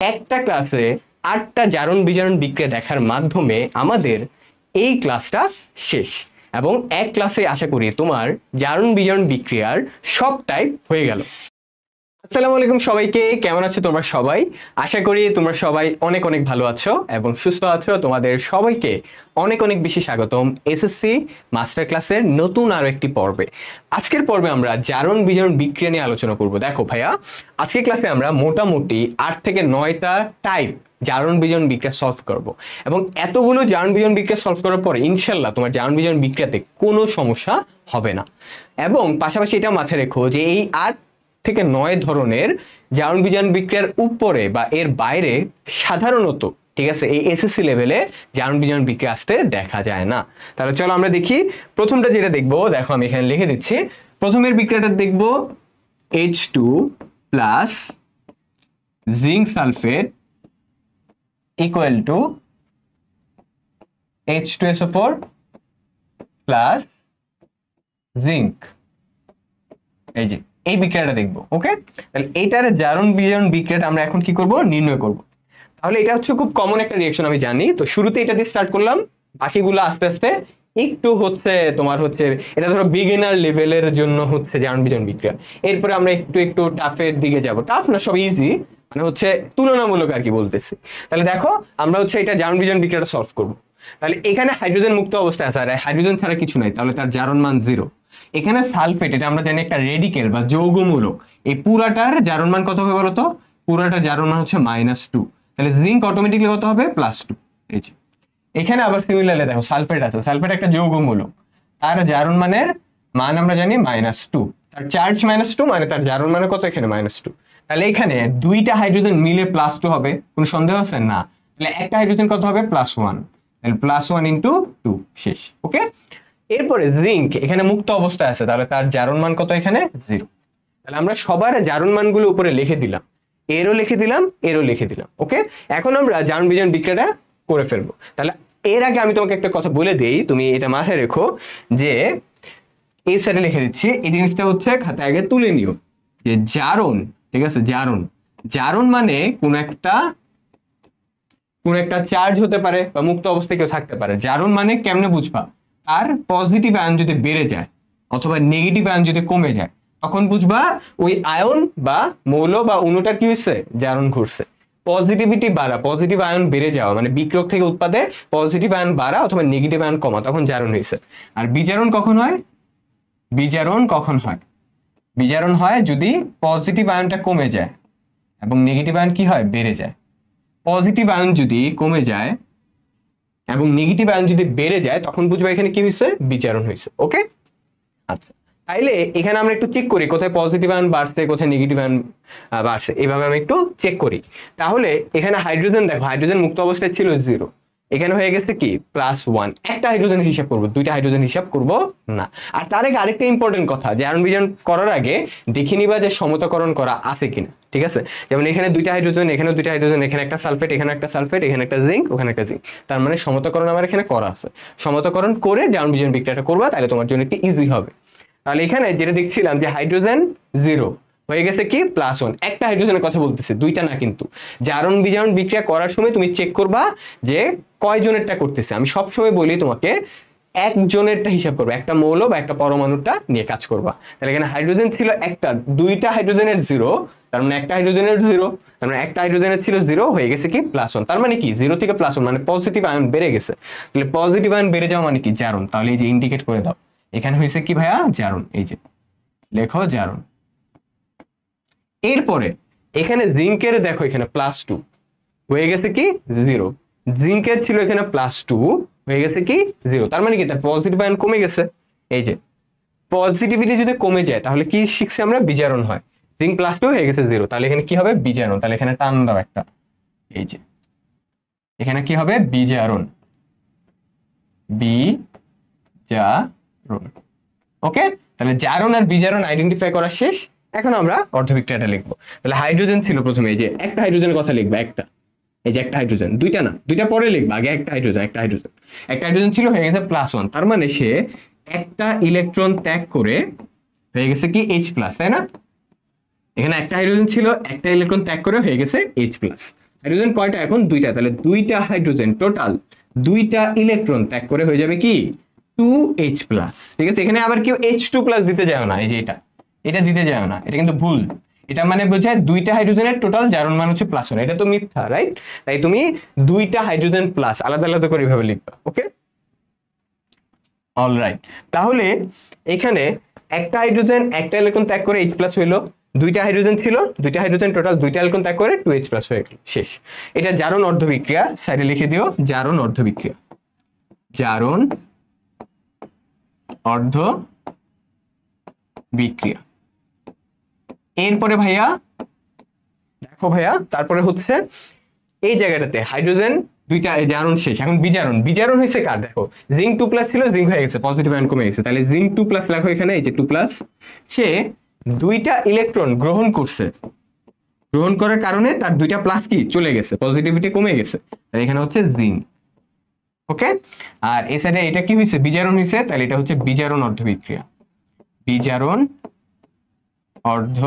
একটা ক্লাসে 8টা জারণ বিজারণ বিক্রিয়া দেখার মাধ্যমে আমাদের এই ক্লাসটা শেষ, এবং এক ক্লাসে আশা করি তোমার জারণ বিজারণ বিক্রিয়ার সব টাইপ হয়ে গেল। আসসালামু আলাইকুম সবাইকে, কেমন আছো তোমরা সবাই? আশা করি তোমরা সবাই অনেক অনেক ভালো আছো এবং সুস্থ আছো। তোমাদের সবাইকে অনেক অনেক বেশি স্বাগতম এসএসসি মাস্টার ক্লাসের নতুন আরো একটি পর্বে। আজকের পর্বে আমরা জারণ বিজারণ বিক্রিয়া নিয়ে আলোচনা করব। দেখো ভাইয়া, আজকের ক্লাসে আমরা মোটামুটি 8 থেকে 9টা টাইপ জারণ বিজারণ বিক্রিয়া সলভ করব, এবং এতগুলো জারণ বিজারণ বিক্রিয়া সলভ করার পরে ইনশাল্লাহ তোমার জারণ বিজারণ বিক্রিয়াতে কোনো সমস্যা হবে না। এবং পাশাপাশি এটা মাথায় রেখো যে এই 8 থেকে 9 ধরনের জারণ বিজারণ বিক্রিয়ার উপরে বা এর বাইরে সাধারণত, ঠিক আছে, এই এসএসসি লেভেলে জারণ বিজারণ বিক্রিয়া আসতে দেখা যায় না। তাহলে চলো আমরা দেখি। প্রথমটা যেটা দেখবো, দেখো আমি এখানে লিখে দিচ্ছি। প্রথমের বিক্রিয়াটা দেখবো H2 plus zinc sulphate equal to H2SO4 plus zinc. এই যে এই বিক্রিয়াটা দেখবো। ওকে, তাহলে এইটার জারণ বিজারণ বিক্রিয়াটা আমরা এখন কি করব, নির্ণয় করব। তাহলে এটা হচ্ছে খুব কমন একটা রিঅ্যাকশন, আমি জানি। তো শুরুতে এটা দিয়ে স্টার্ট করলাম, বাকিগুলো আস্তে আস্তে একটু হচ্ছে তোমার হচ্ছে এটা ধরো বিগিনার লেভেলের জন্য হচ্ছে জারণ বিজারণ বিক্রিয়া। এরপরে আমরা একটু একটু টাফের দিকে যাব। টাফ না, সব ইজি, মানে হচ্ছে তুলনামূলক আর কি বলতেছি। তাহলে দেখো আমরা হচ্ছে এটা জারণ বিজারণ বিক্রিয়াটা সলভ করব। তাহলে এখানে হাইড্রোজেন মুক্ত অবস্থায় আছে, আর হাইড্রোজেন ছাড়া কিছু নাই, তাহলে তার জারণ মান 0। এখানে সালফেট, এটা আমরা জানি একটা রেডিকেল বা যৌগমূলক। এই পুরাটার জারণ মান কত হবে বলতো? পুরাটার জারণ মান হচ্ছে -2। তাহলে জিঙ্ক অটোমেটিক্যালি কত হবে? +2। এই যে এখানে আবার সিমিলারলি দেখো সালফেট আছে, সালফেট একটা যৌগমূলক, তার জারণ মানের মান আমরা জানি -2। তার চার্জ -2 মানে তার জারণ মানে কত? এখানে -2। তাহলে এখানে দুইটা হাইড্রোজেন মিলে +2 হবে, কোনো সন্দেহ আছে না? তাহলে একটা হাইড্রোজেন কত হবে? +1। তাহলে +1 × 2 শেষ। ওকে, এরপরে জিঙ্ক এখানে মুক্ত অবস্থায় আছে, তাহলে তার জারণ মান কত? এখানে 0। তাহলে আমরা সবার জারণ মানগুলো উপরে লিখে দিলাম, এরও লিখে দিলাম, এরও লিখে দিলাম। ওকে, এখন আমরা জারণ বিজারণ বিক্রিয়াটা করে ফেলবো। তাহলে এর আগে আমি তোমাকে একটা কথা বলে দেই, তুমি এটা মাথায় রেখো যে এই সাইডে লিখে দিচ্ছি, এই জিনিসটা হচ্ছে খাতায় আগে তুলে নিও যে জারণ, ঠিক আছে, জারণ, জারণ মানে কোন একটা চার্জ হতে পারে বা মুক্ত অবস্থায় কেউ থাকতে পারে। জারণ মানে কেমনে বুঝবা? আর পজিটিভ আয়ন যদি বেড়ে যায় অথবা নেগেটিভ আয়ন যদি কমে যায়, তখন বুঝবা ওই আয়ন বা মৌল বা অণুটার কি হয়েছে? জারণ ঘটছে। পজিটিভিটি বাড়া, পজিটিভ আয়ন বেড়ে যাওয়া মানে বিক্রিয়ক থেকে উৎপাদে পজিটিভ আয়ন বাড়া অথবা নেগেটিভ আয়ন কমা, তখন জারণ হয়েছে। আর বিজারণ কখন হয়? বিজারণ কখন হয়? বিজারণ হয় যদি পজিটিভ আয়নটা কমে যায় এবং নেগেটিভ আয়ন কি হয়? বেড়ে যায়। পজিটিভ আয়ন যদি কমে যায় এবং নেগেটিভ আয়ন যদি বেড়ে যায়, তখন বুঝবা এখানে কি হয়েছে? বিজারণ হয়েছে। ওকে, আচ্ছা, তাইলে এখানে আমরা একটু চেক করি কোথায় পজিটিভ আয়ন বাড়ছে, কোথায় নেগেটিভ আয়ন বাড়ছে। এইভাবে আমি একটু চেক করি। তাহলে এখানে হাইড্রোজেন দেখো, হাইড্রোজেন মুক্ত অবস্থায় ছিল 0, এখানে হয়ে গেছে কি? +1। একটা হাইড্রোজেন হিসাব করব, দুইটা হাইড্রোজেন হিসাব করব না। আর তার আগে আরেকটা ইম্পর্টেন্ট কথা, জারণ বিজারণ করার আগে দেখে নিবা যে সমতাকরণ করা আছে কিনা। ঠিক আছে, যেমন এখানে দুইটা হাইড্রোজেন, এখানে দুইটা হাইড্রোজেন, এখানে একটা সালফেট, এখানে একটা সালফেট, এখানে একটা জিঙ্ক, ওখানে একটা জিঙ্ক, তার মানে সমতাকরণ আমার এখানে করা আছে। সমতাকরণ করে জারণ বিজারণ বিক্রিয়াটা করবা, তাহলে তোমার জন্য একটু ইজি হবে। তাহলে এখানে যেটা দেখছিলাম যে হাইড্রোজেন 0 হয়ে গেছে কি? +1। একটা হাইড্রোজেনের কথা বলতেছে, দুইটা না কিন্তু। জারণ বিজারণ বিক্রিয়া করার সময় তুমি চেক করবা যে কয়জনেরটা করতেছে। আমি সব সময় বলি তোমাকে একজনেরটা হিসাব করবে, একটা মৌল বা একটা পরমাণুটা নিয়ে কাজ করবা। তাহলে এখানে হাইড্রোজেন ছিল একটা, দুইটা হাইড্রোজেনের 0, তার মানে একটা হাইড্রোজেনের 0, তার মানে একটা হাইড্রোজেনের ছিল 0 হয়ে গেছে কি? +1। তার মানে কি? 0 থেকে +1 মানে পজিটিভ আয়ন বেড়ে গেছে। তাহলে পজিটিভ আয়ন বেড়ে যাওয়া মানে কি? জারণ। তাহলে এই যে ইন্ডিকেট করে দাও, এখানে হয়েছে কি ভাইয়া? জারণ। এই যে লেখো জারণ। এরপরে এখানে জিঙ্কের দেখো, এখানে +2 হয়ে গেছে কি? 0। জিঙ্কের ছিল এখানে +2 হয়ে গেছে কি? 0। তার মানে কি? তার পজিটিভ আয়ন কমে গেছে। এই যে পজিটিভিটি যদি কমে যায় তাহলে কি শিখছি আমরা? বিজারণ হয়। জিঙ্ক +2 হয়ে গেছে 0, তাহলে এখানে কি হবে? বিজারণ। তাহলে এখানে টান দাও একটা, এই যে এখানে কি হবে? বিজারণ, বিজারণ। ওকে, তাহলে জারণ আর বিজারণ আইডেন্টিফাই করা শেষ। এখন আমরা অর্ধবিক্রিয়াটা লিখবো। তাহলে হাইড্রোজেন ছিল প্রথমে, এই যে একটা হাইড্রোজেনের কথা লিখবা, একটা, এই যে একটা হাইড্রোজেন, দুইটা না, দুইটা পরে লিখবা, আগে একটা হাইড্রোজেন, একটা হাইড্রোজেন ছিল, হয়ে গেছে +1। তার মানে সে একটা ইলেকট্রন ত্যাগ করে হয়ে গেছে কি? H+, তাই না? এখানে একটা হাইড্রোজেন ছিল, একটা ইলেকট্রন ত্যাগ করে হয়ে গেছে H+। হাইড্রোজেন কয়টা এখন? দুইটা, তাহলে দুইটা হাইড্রোজেন টোটাল দুইটা ইলেকট্রন ত্যাগ করে হয়ে যাবে কি 2H+। ঠিক আছে, এখানে আবার কেউ H2+ দিতে যাও না, এই যে এটা দিতে যাও না, এটা কিন্তু ভুল। এটা মানে বোঝায় দুইটা হাইড্রোজেনের টোটাল যার মান হচ্ছে +1, এটা তো মিথ্যা, রাইট? তাই তুমি দুইটা হাইড্রোজেন প্লাস আলাদা আলাদা করে এভাবে লিখবা। ওকে, অলরাইট। তাহলে এখানে একটা হাইড্রোজেন একটা ইলেকট্রন ত্যাগ করে H+ হইলো, দুইটা হাইড্রোজেন ছিল, দুইটা হাইড্রোজেন টোটাল দুইটা ইলেকট্রন ত্যাগ করে 2H+ হয়ে গেল, শেষ। এটা জারণ অর্ধ বিক্রিয়া, সাইডে লিখে দিও জারণ অর্ধ বিক্রিয়া, জারণ অর্ধ বিক্রিয়া। এরপরে ভাইয়া দেখো ভাইয়া, তারপরে হচ্ছে এই জায়গাটাতে হাইড্রোজেন দুইটা জারণ শেষ, এখন বিজারণ। বিজারণ হয়েছে কার? দেখো জিঙ্ক 2+ ছিল, জিঙ্ক হয়ে গেছে, পজিটিভ আয়ন কমে গেছে, তাহলে জিঙ্ক 2+ লেখো এখানে, এই যে 2+, সে দুইটা ইলেকট্রন গ্রহণ করছে, গ্রহণ করার কারণে তার দুইটা প্লাস কি চলে গেছে, পজিটিভিটি কমে গেছে, তাহলে এখানে হচ্ছে জিঙ্ক। ওকে, আর এই সাইডে এটা কি হয়েছে? বিজারণ হয়েছে, তাহলে এটা হচ্ছে বিজারণ অর্ধ বিক্রিয়া, বিজারণ অর্ধ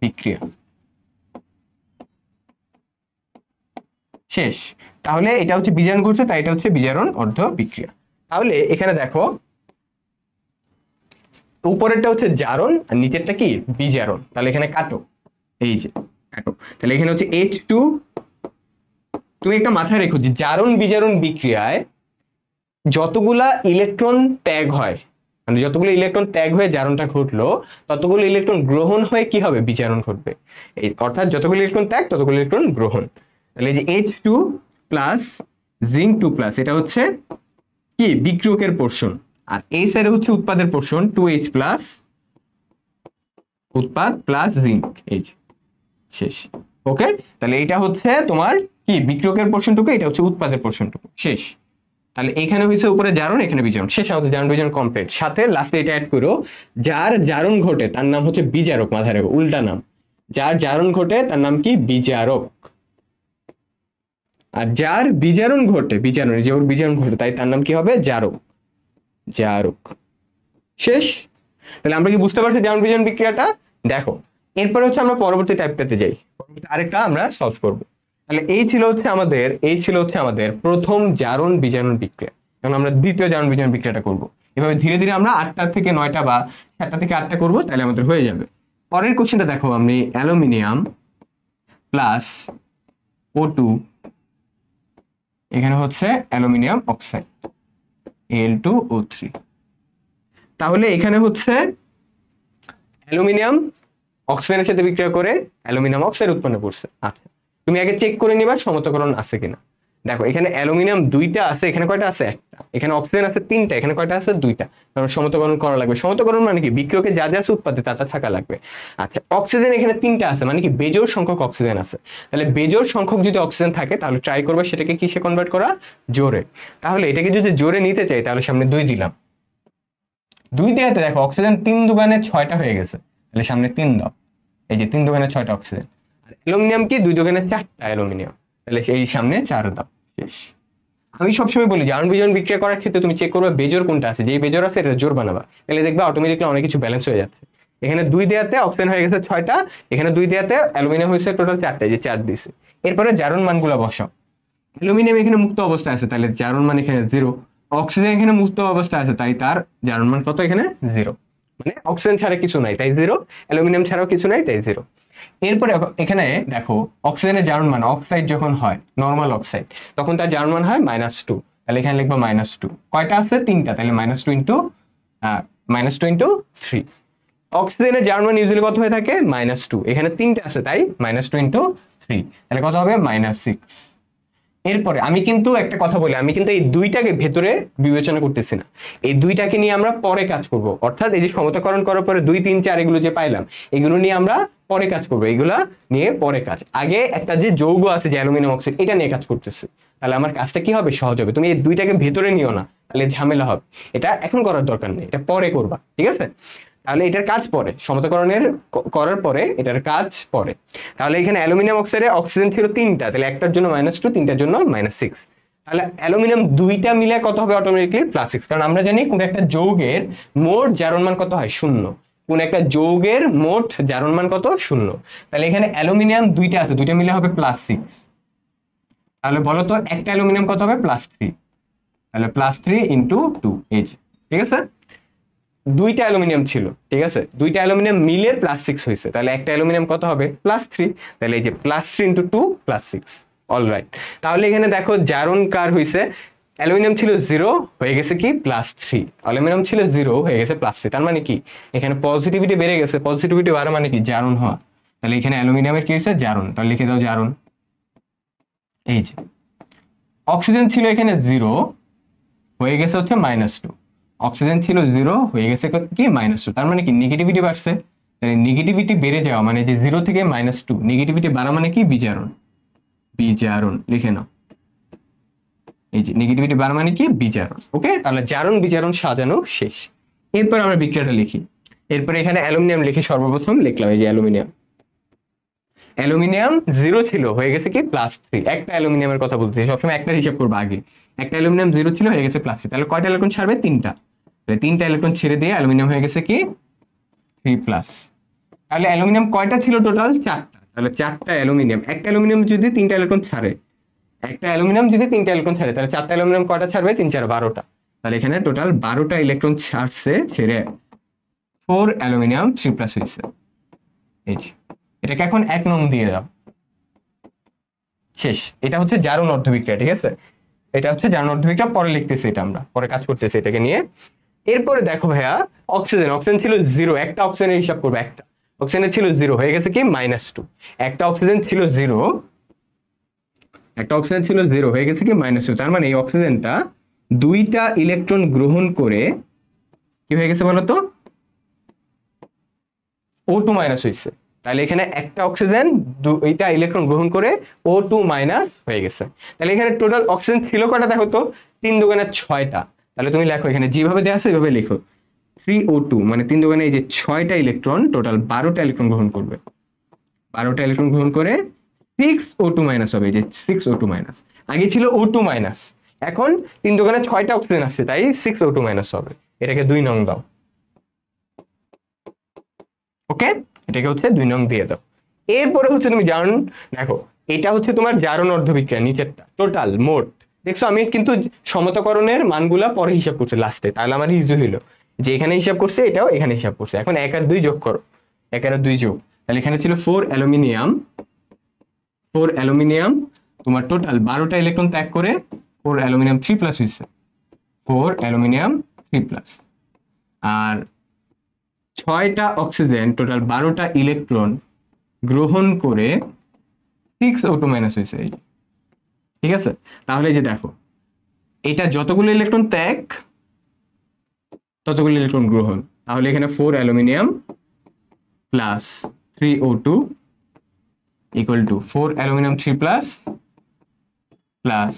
বিক্রিয়া, শেষ। তাহলে এটা হচ্ছে বিজারণ করছে, তাই এটা হচ্ছে বিজারণ অর্ধ বিক্রিয়া। তাহলে এখানে দেখো উপরেরটা হচ্ছে জারণ আর নিচেরটা কি বিজারণ, তাহলে এখানে কাটো, এই যে কাটো, তাহলে এখানে হচ্ছে H2। তুমি একটা মাথায় রেখো যে জারণ বিজারণ বিক্রিয়ায় যতগুলা ইলেকট্রন ত্যাগ হয়, মানে যতগুলো ইলেকট্রন ত্যাগ হয়ে জারণটা ঘটলো, ততগুলো ইলেকট্রন গ্রহণ হয়ে কি হবে? বিজারণ ঘটবে। এই অর্থাৎ যতগুলো ইলেকট্রন ত্যাগ ততগুলো ইলেকট্রন গ্রহণ। তাহলে এই যে H2+ জিঙ্ক 2+, এটা হচ্ছে কি বিক্রিয়কের পোরশন, আর এই সাইডে হচ্ছে উৎপাদের পোরশন 2H+, উৎপাদ প্লাস জিঙ্ক, এই যে শেষ। ওকে, তাহলে এটা হচ্ছে তোমার কি বিক্রিয়কের পোরশনটুকু, এটা হচ্ছে উৎপাদের পোরশনটুকু, শেষ। তাহলে এখানে হয়েছে উপরে জারণ, এখানে বিজারণ, শেষ। আমাদের জারণ বিজারণ কমপ্লিট। সাথে লাস্টে এটা অ্যাড করো, যার জারণ ঘটে তার নাম হচ্ছে বিজারক, মাথায় রেখো, উল্টা নাম। যার জারণ ঘটে তার নাম কি? বিজারক। আর যার বিজারণ ঘটে, বিজারণ যে ওর বিজারণ ঘটে, তাই তার নাম কি হবে? জারক, জারক, শেষ। তাহলে আমরা কি বুঝতে পারছি জারণ বিজারণ বিক্রিয়াটা? দেখো এরপরে হচ্ছে আমরা পরবর্তী টাইপটাতে যাই, পরবর্তী আরেকটা আমরা সলভ করব। তাহলে এই ছিল হচ্ছে আমাদের প্রথম জারণ বিজারণ বিক্রিয়া। এখন আমরা দ্বিতীয় জারণ বিজারণ বিক্রিয়াটা করব। এভাবে ধীরে ধীরে আমরা 8টা থেকে 9টা বা 7টা থেকে 8টা করব, তাহলে আমাদের হয়ে যাবে। পরের কোশ্চেনটা দেখো, আমি অ্যালুমিনিয়াম প্লাস O2, এখানে হচ্ছে অ্যালুমিনিয়াম অক্সাইড Al2O3। তাহলে এখানে হচ্ছে অ্যালুমিনিয়াম অক্সিজেনের সাথে বিক্রিয়া করে অ্যালুমিনিয়াম অক্সাইড উৎপন্ন করছে। আচ্ছা, তুমি আগে চেক করে নিবা সমতকরণ আছে কিনা। দেখো এখানে অ্যালুমিনিয়াম 2টা আছে, এখানে কয়টা আছে? 1টা। এখানে অক্সিজেন আছে 3টা, এখানে কয়টা আছে? 2টা। কারণ সমতকরণ করা লাগবে। সমতকরণ মানে কি? বিক্রিয়কে যা যা আছে উৎপাদে তা তা থাকা লাগবে। আচ্ছা, অক্সিজেন এখানে 3টা আছে, মানে কি বেজোড় সংখ্যক অক্সিজেন আছে। তাহলে বেজোড় সংখ্যক যদি অক্সিজেন থাকে তাহলে ট্রাই করবে সেটাকে কিসে কনভার্ট করা? জোরে। তাহলে এটাকে যদি জোরে নিতে চাই তাহলে সামনে 2 দিলাম, 2 দেওয়াতে দেখো অক্সিজেন 3 দুগুণে 6টা হয়ে গেছে, তাহলে সামনে 3 দাও, এই যে 3 দুগুণে 6টা অক্সিজেন। আর অ্যালুমিনিয়াম কি 2 দুগুণে 4টা অ্যালুমিনিয়াম, তাহলে এই সামনে 4 দাও, শেষ। আমি সবসময় বলি জারণ বিজারণ বিক্রিয়া করার ক্ষেত্রে তুমি চেক করবে বেজোড় কোনটা আছে, যেই বেজোড় আছে এটা জোর বানাবা, তাহলে দেখবা অটোমেটিক্যালি অনেক কিছু ব্যালেন্স হয়ে যাচ্ছে। এখানে 2 দেওয়াতে অক্সিজেন হয়ে গেছে 6টা, এখানে 2 দেওয়াতে অ্যালুমিনিয়াম হয়েছে টোটাল 4টা, যে 4 দিছে। এরপরে জারণ মানগুলো বসাও। অ্যালুমিনিয়াম এখানে মুক্ত অবস্থায় আছে, তাহলে জারণ মান এখানে 0। অক্সিজেন এখানে মুক্ত অবস্থায় আছে, তাই তার জারণ মান কত? এখানে 0। মানে অক্সিজেন ছাড়া কিছু নাই তাই 0, অ্যালুমিনিয়াম ছাড়াও কিছু নাই তাই 0। এরপরে এখানে দেখো অক্সিজেনের জারণ মান, অক্সাইড যখন হয় নরমাল অক্সাইড তখন তার জারণ মান হয় -2, তাহলে এখানে লিখবো -2। কয়টা আছে? 3টা, তাহলে -2 × 3। অক্সিজেনের জারণ মান ইউজুয়ালি কত হয়ে থাকে? -2, এখানে 3টা আছে তাই -2 × 3, তাহলে কত হবে? -6। এরপরে আমি কিন্তু একটা কথা বলি, আমি কিন্তু এই 2টাকে ভেতরে বিবেচনা করতেছি না, এই 2টাকে নিয়ে আমরা পরে কাজ করব। অর্থাৎ এই যে সমতাকরণ করার পরে 2, 3, 4 এগুলো যে পাইলাম এগুলো নিয়ে আমরা পরে কাজ করব, এগুলা নিয়ে পরে কাজ। আগে একটা যে যৌগ আছে যে অ্যালুমিনিয়াম অক্সাইড, এটা নিয়ে কাজ করতেছি, তাহলে আমার কাজটা কি হবে? সহজ হবে। তুমি এই 2টাকে ভেতরে নিও না, তাহলে ঝামেলা হবে। এটা এখন করার দরকার নেই, এটা পরে করবা, ঠিক আছে? তাহলে এটার কাজ পরে, সমতাকরণের করার পরে এটার কাজ পরে। তাহলে এখানে অ্যালুমিনিয়াম অক্সাইডে অক্সিজেন ছিল 3টা, তাহলে একটার জন্য -2, 3টার জন্য -6। তাহলে অ্যালুমিনিয়াম 2টা মিলে কত হবে? অটোমেটিক্যালি +6, কারণ আমরা জানি কোন একটা যৌগের মোট জারণ মান কত হয়? 0। কোন একটা যৌগের মোট জারণ মান কত? 0। তাহলে এখানে অ্যালুমিনিয়াম দুইটা আছে, দুইটা মিলে হবে +6। তাহলে বলো তো একটা অ্যালুমিনিয়াম কত হবে? +3। তাহলে +3 × 2, এই যে, ঠিক আছে। দুইটা অ্যালুমিনিয়াম ছিল, ঠিক আছে, দুইটা অ্যালুমিনিয়াম মিলে +6 হয়েছে, তাহলে একটা অ্যালুমিনিয়াম কত হবে? +3। তাহলে এই যে +3 × 2 +6। অলরাইট, তাহলে এখানে দেখো জারণ কার হয়েছে? অ্যালুমিনিয়াম ছিল 0, হয়ে গেছে কি +3। অ্যালুমিনিয়াম ছিল 0, হয়ে গেছে +3। তার মানে কি এখানে পজিটিভিটি বেড়ে গেছে, পজিটিভিটি বাড়া মানে কি জারণ হওয়া। তাহলে এখানে অ্যালুমিনিয়ামের কি হয়েছে? জারণ। তাহলে লিখে দাও জারণ। এই যে অক্সিজেন ছিল এখানে 0, হয়ে গেছে হচ্ছে -2। অক্সিজেন ছিল 0, হয়ে গেছে কি -2। তার মানে কি নেগেটিভিটি বাড়ছে। তাহলে নেগেটিভিটি বেড়ে যাওয়া মানে যে 0 থেকে -2, নেগেটিভিটি বাড়া মানে কি বিজারণ। বিজারণ লিখে নাও। এই যে নেগেটিভিটি বাড়া মানে কি বিজারণ। ওকে, তাহলে জারণ বিজারণ সাজানো শেষ। এরপর আমরা বিক্রিয়াটা লিখি। এরপর এখানে অ্যালুমিনিয়াম লিখে সর্বপ্রথম লিখলাম এই যে অ্যালুমিনিয়াম। অ্যালুমিনিয়াম 0 ছিল, হয়ে গেছে কি +3। একটা অ্যালুমিনিয়ামের কথা বলতে সবসময় একটা হিসাব করবো আগে। একটা অ্যালুমিনিয়াম 0 ছিল, হয়ে গেছে +3। তাহলে কয়টা ইলেকট্রন ছাড়বে? 3টা। তাহলে 3টা ইলেকট্রন ছেড়ে দিয়ে অ্যালুমিনিয়াম হয়ে গেছে কি 3+। তাহলে অ্যালুমিনিয়াম কয়টা ছিল টোটাল? 4টা। তাহলে 4টা অ্যালুমিনিয়াম, একটা অ্যালুমিনিয়াম যদি 3টা ইলেকট্রন ছাড়ে, একটা অ্যালুমিনিয়াম যদি 3টা ইলেকট্রন ছাড়ে, তাহলে 4টা অ্যালুমিনিয়াম কয়টা ছাড়বে? 3 4 12টা। তাহলে এখানে টোটাল 12টা ইলেকট্রন ছাড়ছে, ছেড়ে 4 অ্যালুমিনিয়াম 3+ হয়েছে। এই যে এটাকে এখন 1 নং দিয়ে দাও। শেষ। এটা হচ্ছে জারণ অর্ধবিক্রিয়া, ঠিক আছে। এটা হচ্ছে জারণ অর্ধবিক্রিয়া, পরে লিখতেছি, এটা আমরা পরে কাজ করতেছি এটাকে নিয়ে। এরপরে দেখো ভাইয়া অক্সিজেন, অক্সিজেন ছিল 0, একটা অক্সিজেনের হিসাব করবো। একটা অক্সিজেন ছিল 0, হয়ে গেছে কি -2। একটা অক্সিজেন ছিল 0, একটা অক্সিজেন ছিল 0, হয়ে গেছে কি -2। তার মানে এই অক্সিজেনটা 2টা ইলেকট্রন গ্রহণ করে কি হয়ে গেছে বলতো? O2 মাইনাস হয়েছে। তাহলে এখানে একটা অক্সিজেন 2টা ইলেকট্রন গ্রহণ করে O2 মাইনাস হয়ে গেছে। তাহলে এখানে টোটাল অক্সিজেন ছিল কয়টা দেখো তো? 3 দুগুণে 6টা। তাহলে তুমি লেখো এখানে যেভাবে দেওয়া আছে এভাবে লেখো, 3O2 মানে 3 দুগুণে এই যে 6টা ইলেকট্রন, টোটাল 12টা ইলেকট্রন গ্রহণ করবে। 12টা ইলেকট্রন গ্রহণ করে 6O2 মাইনাস হবে, এই যে 6O2 মাইনাস। আগে ছিল O2 মাইনাস, এখন 3 দুগুণে 6টা অক্সিজেন আসছে, তাই 6O2 মাইনাস হবে। এটাকে 2 নং দাও। ওকে, এটাকে হচ্ছে 2 নং দিয়ে দাও। এরপরে হচ্ছে তুমি জারণ, দেখো এটা হচ্ছে তোমার জারণ অর্ধবিক্রিয়া, নিচেরটা টোটাল মোট। দেখছো আমি কিন্তু সমতাকরণের মানগুলা পরে হিসাব করছি লাস্টে, তাহলে আমার ইজি হইলো যে এখানে হিসাব করছে, এটাও এখানে হিসাব করছে। এখন 1 আর 2 যোগ করো, 1 আর 2 যোগ। তাহলে এখানে ছিল 4 অ্যালুমিনিয়াম, 4 অ্যালুমিনিয়াম তোমার টোটাল 12টা ইলেকট্রন ত্যাগ করে 4 অ্যালুমিনিয়াম 3+ হয়েছে, 4 অ্যালুমিনিয়াম 3+। আর 6টা অক্সিজেন টোটাল 12টা ইলেকট্রন গ্রহণ করে 6O2 মাইনাস হয়েছে, ঠিক আছে। তাহলে যে দেখো এটা যতগুলো ইলেকট্রন ত্যাগ ততগুলো ইলেকট্রন গ্রহণ, তাহলে এখানে 4 aluminium plus 3O2 equal to 4 aluminium 3+ plus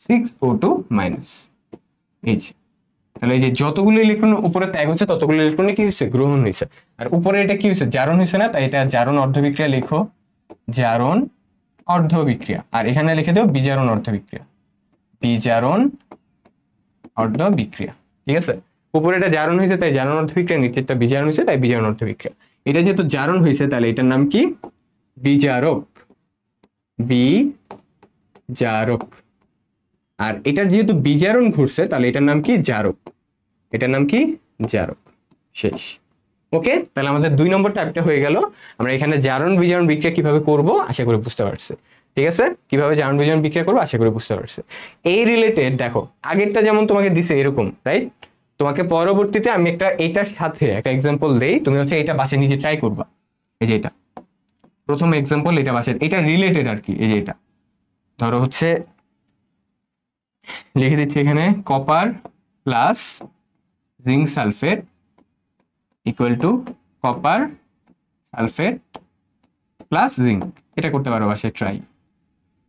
6O2 minus. এই যে তাহলে এই যে যতগুলো ইলেকট্রন উপরে ত্যাগ হচ্ছে ততগুলো ইলেকট্রন কি হয়েছে? গ্রহণ হয়েছে। আর উপরে এটা কি হয়েছে? জারণ হয়েছে না, তাই এটা জারণ অর্ধবিক্রিয়া লিখো, জারণ অর্ধবিক্রিয়া। আর এখানে লিখে দাও বিজারণ অর্ধবিক্রিয়া, বিজারণ অর্ধবিক্রিয়া, ঠিক আছে। উপরে এটা জারণ হয়েছে তাই জারণ অর্ধবিক্রিয়া, নিচেরটা বিজারণ হয়েছে তাই বিজারণ অর্ধবিক্রিয়া। এটা যেহেতু জারণ হয়েছে তাহলে এটার নাম কি? বিজারক, বিজারক। আর এটার যেহেতু বিজারণ ঘটছে তাহলে এটার নাম কি? জারক। এটার নাম কি? জারক। শেষ। ওকে, তাহলে আমাদের 2 নম্বর টাইপটা হয়ে গেল। আমরা এখানে জারণ বিজারণ বিক্রিয়া কিভাবে করব আশা করি বুঝতে পারছি, ঠিক আছে। কিভাবে জারণ বিজারণ বিক্রিয়া করবো আশা করি বুঝতে পারছি। এই রিলেটেড দেখো আগেরটা যেমন তোমাকে দিছে এরকম, রাইট। তোমাকে পরবর্তীতে আমি এটার সাথে একটা এক্সাম্পল দেই, তুমি হচ্ছে এটা বাসায় নিজে ট্রাই করবা। এই যে এটা প্রথম এক্সাম্পল, এটা বাসায়, এটা রিলেটেড আর কি। এই যে এটা ধরো হচ্ছে লিখে দিচ্ছি এখানে, copper plus zinc sulphate equal to copper sulphate plus zinc. এটা করতে পারো বাসায় try.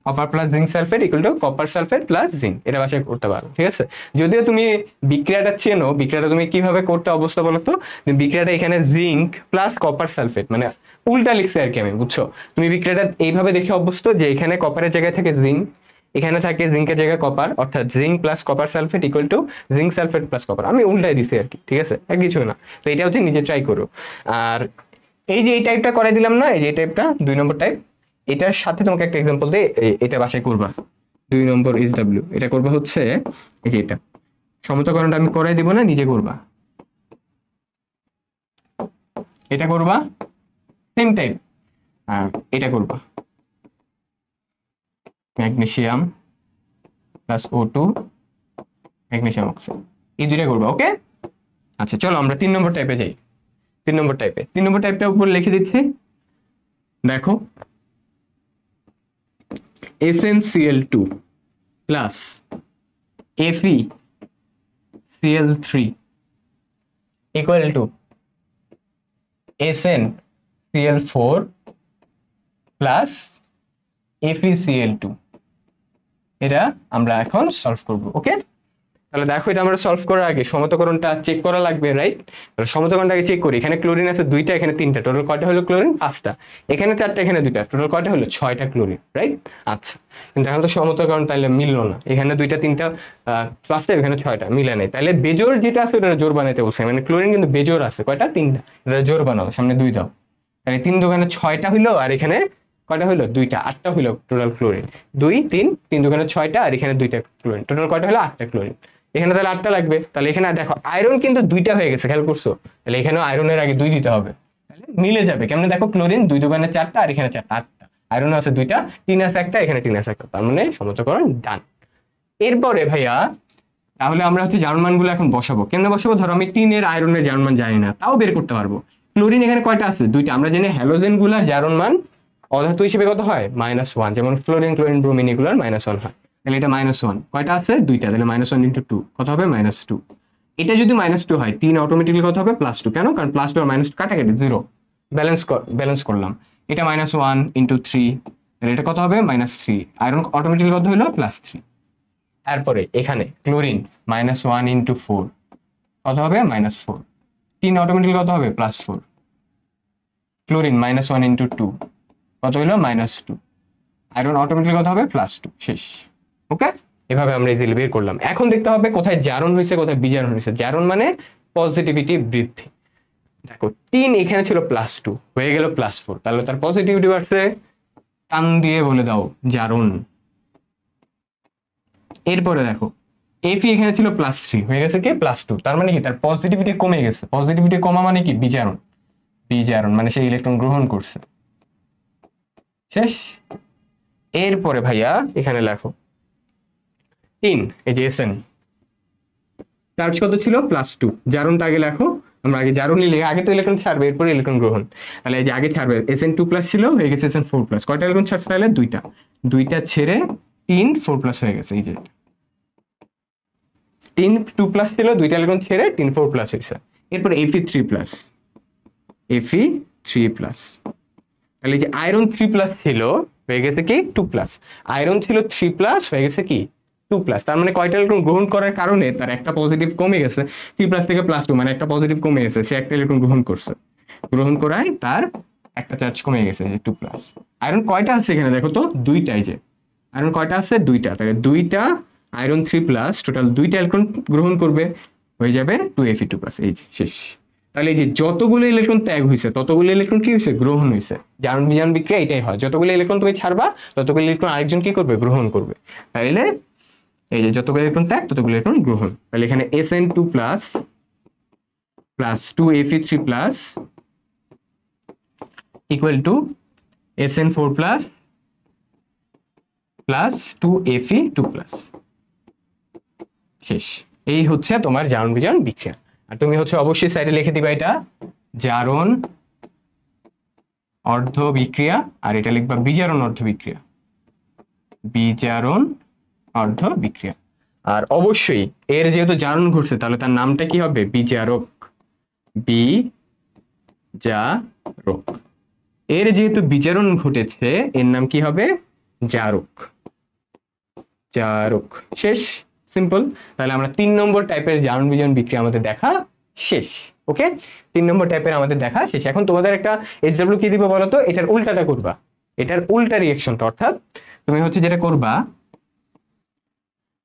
Copper plus zinc sulphate equal to copper sulphate plus zinc, এটা বাসায় করতে পারো, ঠিক আছে। যদিও তুমি বিক্রিয়াটা চেনো, বিক্রিয়াটা তুমি কিভাবে করতে অবস্থা বলো তো। বিক্রিয়াটা এখানে জিঙ্ক প্লাস কপার সালফেট মানে উল্টা লিখছে আর কি আমি, বুঝছো। তুমি বিক্রিয়াটা এইভাবে দেখে অভ্যস্ত যে এখানে কপারের জায়গায় থাকে জিঙ্ক, এখানে থাকে জিঙ্কের জায়গায় কপার, অর্থাৎ zinc plus copper sulphate equal to zinc sulphate plus copper. আমি উল্টাই দিছি আর কি, ঠিক আছে, আর কিছু না। তো এটা হচ্ছে নিজে ট্রাই করো। আর এই যে এই টাইপটা করাই দিলাম না, এই যে এই টাইপটা 2 নম্বর টাইপ, এটার সাথে তোমাকে একটা এক্সাম্পল দিয়ে এটা বাসায় করবা। 2 নম্বর SW এটা করবা হচ্ছে এই যে এটা সমতকরণটা আমি করাই দিব না, নিজে করবা। এটা করবা সেম টাইপ, এটা করবা magnesium plus O2 magnesium oxide, এই দুইটা করবা। ওকে, আচ্ছা চলো আমরা 3 নম্বর টাইপে যাই। 3 নম্বর টাইপটা উপর লিখে দিচ্ছি, দেখো SnCl2 plus FeCl3 equal to SnCl4 plus FeCl2। এটা আমরা এখন সলভ করব। ওকে, তাহলে দেখো এটা আমরা সলভ করার আগে সমতকরণটা চেক করা লাগবে, রাইট? তাহলে সমতকরণটাকে চেক করি। এখানে ক্লোরিন আছে 2টা, এখানে 3টা, টোটাল কয়টা হলো ক্লোরিন? 5টা। এখানে 4টা, এখানে 2টা, টোটাল কয়টা হলো? 6টা ক্লোরিন, রাইট? আচ্ছা, কিন্তু এখন তো সমতকরণ তাহলে মিললো না, এখানে 2টা 3টা 5টা, এখানে 6টা মিলে নাই। তাহলে বেজোর যেটা আছে ওটা জোর বানাইতে বলছে, মানে ক্লোরিন কিন্তু বেজোর আছে কয়টা? 3টা, এটা জোর বানাও, সামনে 2 দাও। তাহলে 3 দোকানে 6টা হইলো, আর এখানে কয়টা হইলো? 2টা, 8টা হইলো টোটাল ক্লোরিন। 2 3 দোকানে 6টা, আর এখানে 2টা ক্লোরিন, টোটাল কয়টা হলো? 8টা ক্লোরিন। এখানে তাহলে 8টা লাগবে। তাহলে এখানে দেখো আয়রন কিন্তু 2টা হয়ে গেছে, খেয়াল করছো? তাহলে এখানেও আয়রনের আগে 2 দিতে হবে, তাহলে মিলে যাবে। কেমনে দেখো? ক্লোরিন 2 দোকানে 4টা, আর এখানে 4টা, 8টা। আয়রন আছে 2টা, টিন আছে 1টা, এখানে টিন আছে 1টা, তার মানে সমতকরণ ডান। এরপরে ভাইয়া তাহলে আমরা হচ্ছে জারণ মানগুলো এখন বসাবো। কেমনে বসাবো? ধরো আমি টিনের আয়রনের জারণ মান জানি না, তাও বের করতে পারবো। ক্লোরিন এখানে কয়টা আছে? 2টা। আমরা জানি হ্যালোজেন গুলার জারণ মান অধাতু হিসেবে কত হয়? -1, যেমন ফ্লোরিন, ক্লোরিন, ব্রোমিন এগুলার -1 হয়। তাহলে এটা -1 কয়টা আছে? 2টা, তাহলে -1 × 2 কত হবে? -2। এটা যদি -2 হয়, টিন অটোমেটিক্যালি কত হবে? +2। কেন? কারণ +2 আর -2 কাটাকাটি 0, ব্যালেন্স করলাম। এটা -1 × 3, তাহলে এটা কত হবে? -3। আয়রন অটোমেটিক্যালি কত হলো? +3। তারপরে এখানে ক্লোরিন -1 × 4 কত হবে? -4। টিন অটোমেটিক্যালি কত হবে? +4। ক্লোরিন -1 × 2 কত হলো? -2। আয়রন অটোমেটিক্যালি কত হবে? +2। শেষ। ওকে, এভাবে আমরা ইজিলি বের করলাম। এখন দেখতে হবে কোথায় জারণ হয়েছে, কোথায় বিজারণ হয়েছে। জারণ মানে পজিটিভিটি বৃদ্ধি। দেখো টিন এখানে ছিল +2, হয়ে গেল +4, তাহলে তার পজিটিভিটি বাড়ছে। টান দিয়ে বলে দাও জারণ। এরপরে দেখো Fe এখানে ছিল +3, হয়ে গেছে কি? +2, তার মানে কি? তার পজিটিভিটি কমে গেছে। পজিটিভিটি কমা মানে কি? বিজারণ। বিজারণ মানে সে ইলেকট্রন গ্রহণ করছে। শেষ। এরপরে ভাইয়া এখানে লেখো টিন, এই যে Sn, চার্জ কত ছিল? +2। জারণটা আগে লেখো, আমরা আগে জারণ নিলে আগে তো ইলেকট্রন ছাড়বে, এরপরে ইলেকট্রন গ্রহণ। তাহলে এই যে আগে ছাড়বে Sn2+ ছিল, হয়ে গেছে Sn4+। কয়টা ইলেকট্রন ছাড়ছে? তাহলে 2টা। 2টা ছেড়ে টিন 4+ হয়ে গেছে। এই যে টিন 2+ ছিল, 2টা ইলেকট্রন ছেড়ে টিন 4+ হয়েছে। এরপরে Fe3+, Fe3+, তাহলে এই যে আয়রন 3+ ছিল, হয়ে গেছে কি? 2+। আয়রন ছিল 3+, হয়ে গেছে কি? 2+। তার মানে কয়টা ইলেকট্রন গ্রহণ করার কারণে তার একটা পজিটিভ কমে গেছে। 3+ থেকে +2 মানে একটা পজিটিভ কমে গেছে, সে একটা ইলেকট্রন গ্রহণ করছে। গ্রহণ করায় তার একটা চার্জ কমে গেছে, যে 2+। আয়রন কয়টা আছে এখানে দেখো তো? 2টা। এই যে আয়রন কয়টা আছে? 2টা। তাহলে 2টা আয়রন 3+, টোটাল 2টা ইলেকট্রন গ্রহণ করবে, হয়ে যাবে 2Fe2+। এই যে শেষ। তাহলে এই যে যতগুলো ইলেকট্রন ত্যাগ হয়েছে, ততগুলো ইলেকট্রন কি হয়েছে? গ্রহণ হয়েছে। জারণ বিজারণ বিক্রিয়া এটাই হয়, যতগুলো ইলেকট্রন তুমি ছাড়বা ততগুলো ইলেকট্রন আরেকজন কি করবে? গ্রহণ করবে। তাইলে এই যে যতগুলো ইলেকট্রন ত্যাগ ততগুলো ইলেকট্রন গ্রহণ। তাহলে এখানে Sn2+ plus 2Fe3+ equal to Sn4+ plus 2Fe2+। শেষ। এই হচ্ছে তোমার জারণ বিজারণ বিক্রিয়া। আর তুমি হচ্ছে অবশ্যই সাইডে লিখে দিবা এটা জারণ অর্ধ বিক্রিয়া, আর এটা লিখবা বিজারণ অর্ধ বিক্রিয়া। বিজারণ অর্ধ বিক্রিয়া। আর অবশ্যই এর যেহেতু জারণ ঘটছে, তাহলে তার নামটা কি হবে? বিজারক। বিজারক। এর যেহেতু বিজারণ ঘটেছে, এর নাম কি হবে? জারক। জারক। শেষ। সিম্পল। তাহলে আমরা 3 নম্বর টাইপের জারণ বিজারণ বিক্রিয়া আমাদের দেখা শেষ। ওকে, 3 নম্বর টাইপের আমাদের দেখা শেষ। এখন তোমাদের একটা SW কি দিবে বলো তো? এটার উল্টাটা করবা, এটার উল্টা রিঅ্যাকশনটা। অর্থাৎ তুমি হচ্ছে যেটা করবা,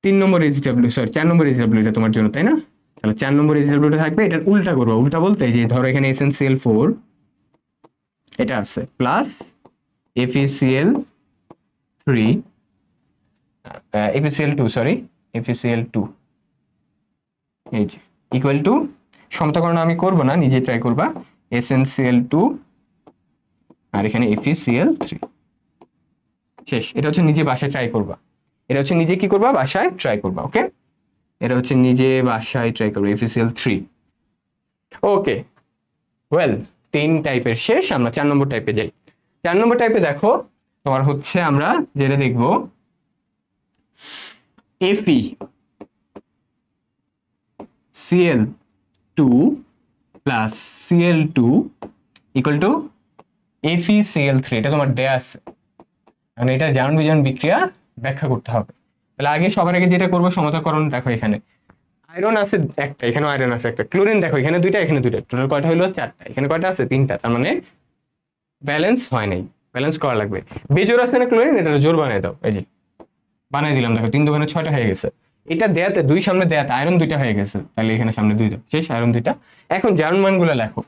3 নম্বর এইচডব্লিউ, সরি 4 নম্বর এইচডব্লিউ এটা তোমার জন্য, তাই না? তাহলে 4 নম্বর এইচডব্লিউটা থাকবে, এটার উল্টা করবো। উল্টা বলতে যে ধরো এখানে SnCl4 এটা আছে plus FeCl3 FeCl2, sorry FeCl2 এই যে ইকুয়াল টু, সমতাকরণ আমি করব না, নিজে ট্রাই করবা, SnCl2 আর এখানে FeCl3 শেষ। এটা হচ্ছে নিজে বাসায় ট্রাই করবা, এটা হচ্ছে নিজে কি করবা, বাসায় ট্রাই করবা। ওকে, এটা হচ্ছে নিজে বাসায় ট্রাই করবা FeCl3। ওকে, ওয়েল 3 টাইপের শেষ, আমরা 4 নম্বর টাইপে যাই। 4 নম্বর টাইপে দেখো তোমার হচ্ছে আমরা যেটা দেখবো FeCl2 plus Cl2 equal to FeCl3। এটা তোমার দেয়া আছে, মানে এটা জারণ বিজারণ বিক্রিয়া ব্যাখ্যা করতে হবে। তাহলে আগে সবার আগে যেটা করবো সমতাকরণ। দেখো এখানে আয়রন আছে একটা, এখানে আয়রন আছে একটা, ক্লোরিন দেখো এখানে দুইটা, এখানে দুইটা, টোটাল কয়টা হলো 4টা, এখানে কয়টা আছে 3টা, তার মানে ব্যালেন্স হয় নাই, ব্যালেন্স করা লাগবে। বেজোর আছে না ক্লোরিন, এটা জোর বানাই দাও, এই যে বানাই দিলাম। দেখো 3 দোকানে 6টা হয়ে গেছে। এটা দেয়াতে 2 সামনে দেয়াতে আয়রন 2টা হয়ে গেছে, তাহলে এখানে সামনে 2 দাও, শেষ, আয়রন 2টা। এখন জারণ মানগুলো লেখো।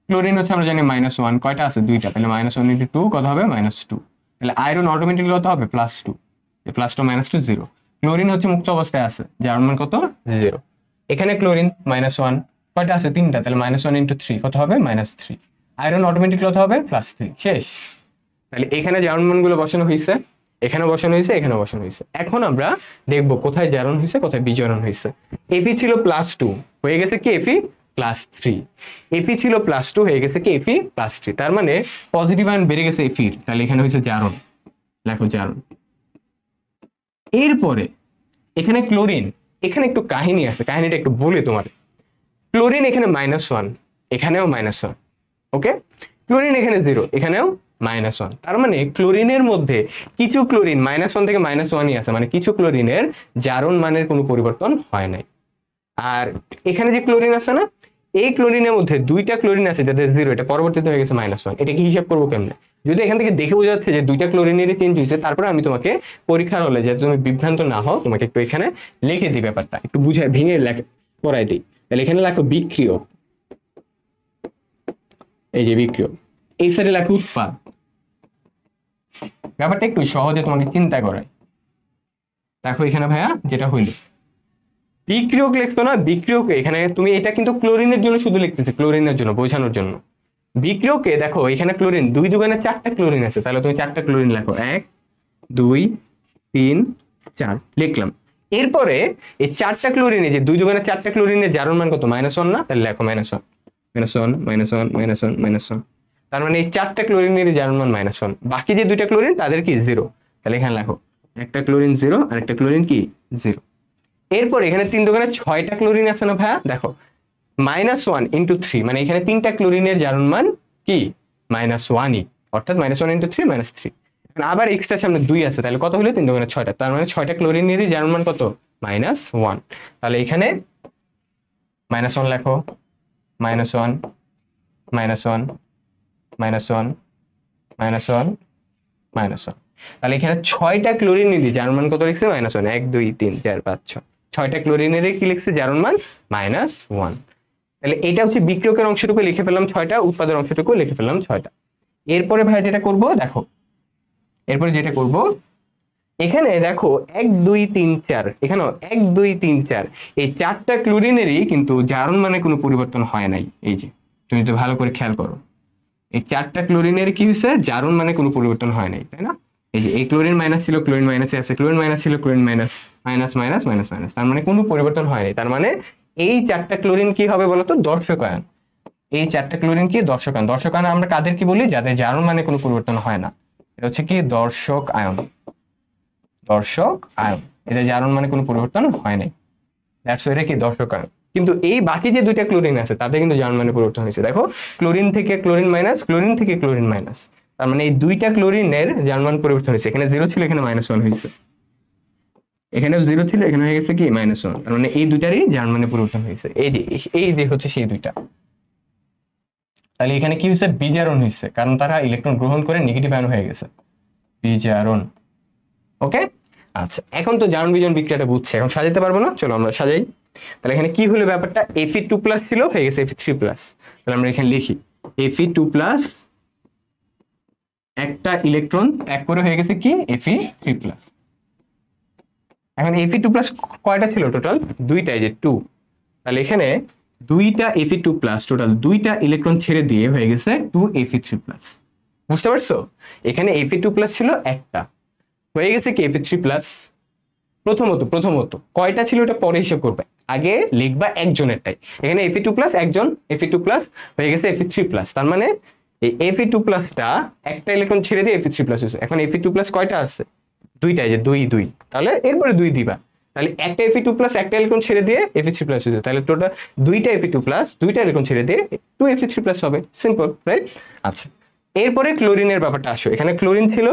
ক্লোরিন হচ্ছে আমরা জানি -1, কয়টা আছে 2টা, তাহলে -1 × 2 কত হবে -2। তাহলে আয়রন অটোমেটিক্যালি কত হবে +2, +2 -2 0। ক্লোরিন হচ্ছে মুক্ত অবস্থায় আছে, জারণ মান কত 0। এখানে ক্লোরিন -1, কয়টা আছে 3টা, তাহলে -1 × 3 কত হবে -3। আয়রন অটোমেটিক্যালি কত হবে +3, শেষ। তাহলে এখানে জারণ মানগুলো বসানো হয়েছে, এখানে বসানো হয়েছে, এখানে বসানো হয়েছে। এখন আমরা দেখব কোথায় জারণ হয়েছে, কোথায় বিজারণ হয়েছে। Fe ছিল +2 হয়ে গেছে কি Fe +3, Fe ছিল +2 হয়ে গেছে কি Fe +3, তার মানে পজিটিভ আয়ন বেড়ে গেছে Fe, তাহলে এখানে হয়েছে জারণ, লেখো জারণ। এরপরে এখানে ক্লোরিন, এখানে একটু কাহিনী আছে, কাহিনীটা একটু বলি তোমার। ক্লোরিন এখানে -1, এখানেও -1, ওকে। ক্লোরিন এখানে 0, এখানেও -1, তার মানে ক্লোরিনের মধ্যে কিছু ক্লোরিন -1 থেকে -1ই আছে, মানে কিছু ক্লোরিনের জারণ মানের কোনো পরিবর্তন হয় নাই। আর এখানে যে ক্লোরিন আছে না, এই ক্লোরিনের মধ্যে 2টা ক্লোরিন আছে যাদের 0, এটা পরবর্তীতে হয়ে গেছে -1। এটা কি হিসাব করবো কেমনে? যদি এখান থেকে দেখে বোঝা যাচ্ছে যে 2টা ক্লোরিনেরই চেঞ্জ হয়েছে, তারপরে আমি তোমাকে পরীক্ষার হলে যাতে তুমি বিভ্রান্ত না হও, তোমাকে একটু এখানে লিখে দিই, ব্যাপারটা একটু বুঝায় ভেঙে পড়াই দিই। তাহলে এখানে লেখো বিক্রিয়ক, এই যে বিক্রিয়ক, এই সাইডে লেখো উৎপাদ। ব্যাপারটা একটু সহজে তোমাকে চিন্তা করায়। দেখো এখানে ভাইয়া যেটা হইল, বিক্রিয়ক লিখতো না, বিক্রিয়ক এখানে তুমি এটা কিন্তু ক্লোরিনের জন্য শুধু লিখতেছে, ক্লোরিনের জন্য বোঝানোর জন্য। বিক্রিয়কে দেখো এখানে ক্লোরিন 2 দুগুণে 4টা ক্লোরিন আছে, তাহলে তুমি 4টা ক্লোরিন লেখো, 1 2 3 4 লিখলাম। এরপরে এই 4টা ক্লোরিনে যে 2 দুগুণে 4টা ক্লোরিনের জারণ মান কত -1 না, তাহলে লেখো -1 -1 -1 -1 -1, তার মানে এই 4টা ক্লোরিনের জারণ মান -1। বাকি যে 2টা ক্লোরিন তাদের কি 0, তাহলে এখানে লেখো একটা ক্লোরিন 0 আর একটা ক্লোরিন কি 0। এরপর এখানে 3 দুগুণে 6টা ক্লোরিন আছে না ভাইয়া, দেখো -1 × 3, মানে এখানে 3টা ক্লোরিনের জারণ মান কি -1ই, অর্থাৎ -1 × 3 -3। আবার এক্সট্রা সামনে 2 আছে, তাহলে কত হলো 3 দুগুণে 6টা, তার মানে 6টা ক্লোরিনেরই জারণ মান কত -1। তাহলে এখানে -1 লেখো, -1 -1 -1 -1 -1। তাহলে এখানে 6টা ক্লোরিনেরই জারণ মান কত লিখছে -1, 1 2 3 4 5 6, 6টা ক্লোরিনেরই কি লিখছে জারণ মান -1। তাহলে এটা হচ্ছে বিক্রিয়কের অংশটুকু লিখে ফেললাম 6টা, উৎপাদের অংশটুকু লিখে ফেললাম 6টা। এরপরে ভাই যেটা করব, দেখো এরপরে যেটা করব, এখানে দেখো 1 2 3 4, এখানেও 1 2 3 4, এই 4টা ক্লোরিনেরই কিন্তু জারণ মানে কোনো পরিবর্তন হয় নাই। এই যে তুমি তো ভালো করে খেয়াল করো, এই 4টা ক্লোরিনের কি হয়েছে, জারণ মানে কোনো পরিবর্তন হয় নাই, তাই না? এই যে এই ক্লোরিন মাইনাস ছিল, ক্লোরিন মাইনাসে আছে, ক্লোরিন মাইনাস ছিল, chlorine minus, minus minus minus minus, তার মানে কোনো পরিবর্তন হয় নাই। তার মানে এই 4টা ক্লোরিন কি হবে বলতো, দর্শক আয়ন। এই 4টা ক্লোরিন কি দর্শক আয়ন। দর্শক আয়ন আমরা কাদের কি বলি, যাদের জারণ মানে কোনো পরিবর্তন হয় না, এটা হচ্ছে কি দর্শক আয়ন। দর্শক আয়ন, এদের জারণ মানে কোনো পরিবর্তন হয় নাই, দ্যাটস এটা কি দর্শক আয়ন। কিন্তু এই বাকি যে 2টা ক্লোরিন আছে তাদের কিন্তু জারণ মানে পরিবর্তন হয়েছে। দেখো ক্লোরিন থেকে ক্লোরিন মাইনাস, ক্লোরিন থেকে ক্লোরিন মাইনাস, তার মানে এই 2টা ক্লোরিনের জারণ মান পরিবর্তন হয়েছে। এখানে 0 ছিল, এখানে -1 হয়েছে, এখানেও 0 ছিল, এখানে হয়ে গেছে কি -1, তার মানে এই দুইটারই জারণ মানে পরিবর্তন হয়েছে। এই যে হচ্ছে সেই 2টা। তাহলে এখানে কি হয়েছে, বিজারণ হয়েছে, কারণ তারা ইলেকট্রন গ্রহণ করে নেগেটিভ আয়ন হয়ে গেছে, বিজারণ। ওকে, আচ্ছা, এখন তো জারণ বিজারণ বিক্রিয়াটা বুঝছে, এখন সাজাতে পারবো না, চলো আমরা সাজাই। তাহলে এখানে কি হলো ব্যাপারটা, Fe2+ ছিল হয়ে গেছে Fe3+। তাহলে আমরা এখানে লিখি Fe2+ একটা ইলেকট্রন ত্যাগ করে হয়ে গেছে কি Fe3+। এখন Fe2+ কয়টা ছিল টোটাল, দুইটা, এই যে 2। তাহলে এখানে দুইটা Fe2+, টোটাল দুইটা ইলেকট্রন ছেড়ে দিয়ে হয়ে গেছে 2 Fe3+। বুঝতে পারছো, এখানে Fe2+ ছিল একটা, হয়ে গেছে কি Fe3+। প্রথমত কয়টা ছিল এটা পরে হিসাব করবে, আগে লিখবা একজনেরটাই। এখানে Fe2+ একজন, Fe2+ হয়ে গেছে Fe3+। তার মানে এই Fe2+টা একটা ইলেকট্রন ছেড়ে দিয়ে Fe3+ হয়েছে। এখন Fe2+ কয়টা আছে, দুইটা, এই যে 2 2। তাহলে এরপরে 2 দিবা, তাহলে একটা Fe2+ একটা ইলেকট্রন ছেড়ে দিয়ে Fe3+ হয়েছে, তাহলে টোটাল দুইটা Fe2+ দুইটা ইলেকট্রন ছেড়ে দিয়ে 2 Fe3+ হবে, সিম্পল, রাইট? আচ্ছা, এরপরে ক্লোরিনের ব্যাপারটা আসো। এখানে ক্লোরিন ছিল,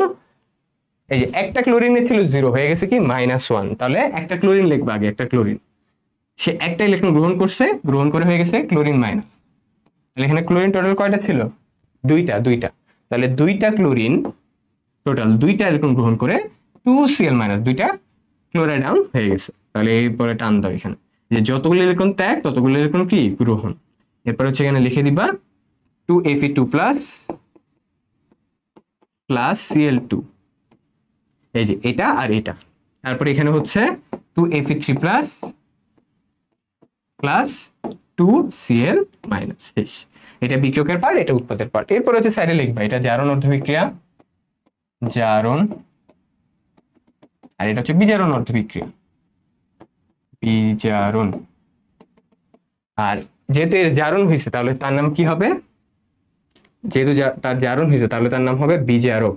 এই যে একটা ক্লোরিনে ছিল 0, হয়ে গেছে কি -1। তাহলে একটা ক্লোরিন লিখবা আগে, একটা ক্লোরিন, সে একটা ইলেকট্রন গ্রহণ করছে, গ্রহণ করে হয়ে গেছে ক্লোরিন মাইনাস। তাহলে এখানে ক্লোরিন টোটাল কয়টা ছিল, দুইটা। তাহলে দুইটা ক্লোরিন টোটাল দুইটা ইলেকট্রন গ্রহণ করে 2Cl-, দুইটা ক্লোরাইড আয়ন হয়ে গেছে। তাহলে এরপরে টান দাও এখানে, যে যতগুলো ইলেকট্রন ত্যাগ ততগুলো ইলেকট্রন কি গ্রহণ। এরপর হচ্ছে এখানে লিখে দিবা 2Fe2+ প্লাস Cl2, এই যে এটা আর এটা। তারপরে এখানে হচ্ছে 2Fe3+ প্লাস 2Cl-, শেষ। এটা বিক্রিয়কের পার্ট, এটা উৎপাদের পার্ট। এরপর হচ্ছে সাইডে লিখবা এটা জারণ অর্ধবিক্রিয়া, জারণ, আর এটা হচ্ছে বিজারণ অর্ধবিক্রিয়া, বিজারণ। আর যেহেতু এর জারণ হয়েছে তাহলে তার নাম কি হবে, যেহেতু তার জারণ হয়েছে তাহলে তার নাম হবে বিজারক,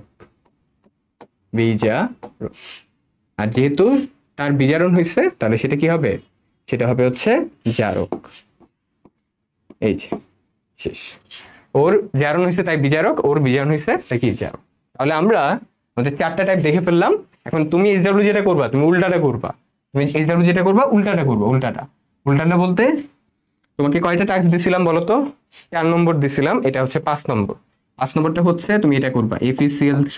বিজারক। আর যেহেতু তার বিজারণ হয়েছে তাহলে সেটা কি হবে, সেটা হবে হচ্ছে জারক। এই যে শেষ, ওর জারণ হয়েছে তাই বিজারক, ওর বিজারণ হয়েছে তাই কি জারক। তাহলে আমরা আমাদের 4টা টাইপ দেখে ফেললাম। এখন তুমি SW যেটা করবা তুমি উল্টাটা করবা, তুমি SW যেটা করবা উল্টাটা করবা। উল্টাটা বলতে তোমাকে কয়টা টাস্ক দিছিলাম বলো তো, 4 নম্বর দিছিলাম, এটা হচ্ছে 5 নম্বর। 5 নম্বরটা হচ্ছে তুমি এটা করবা FeCl3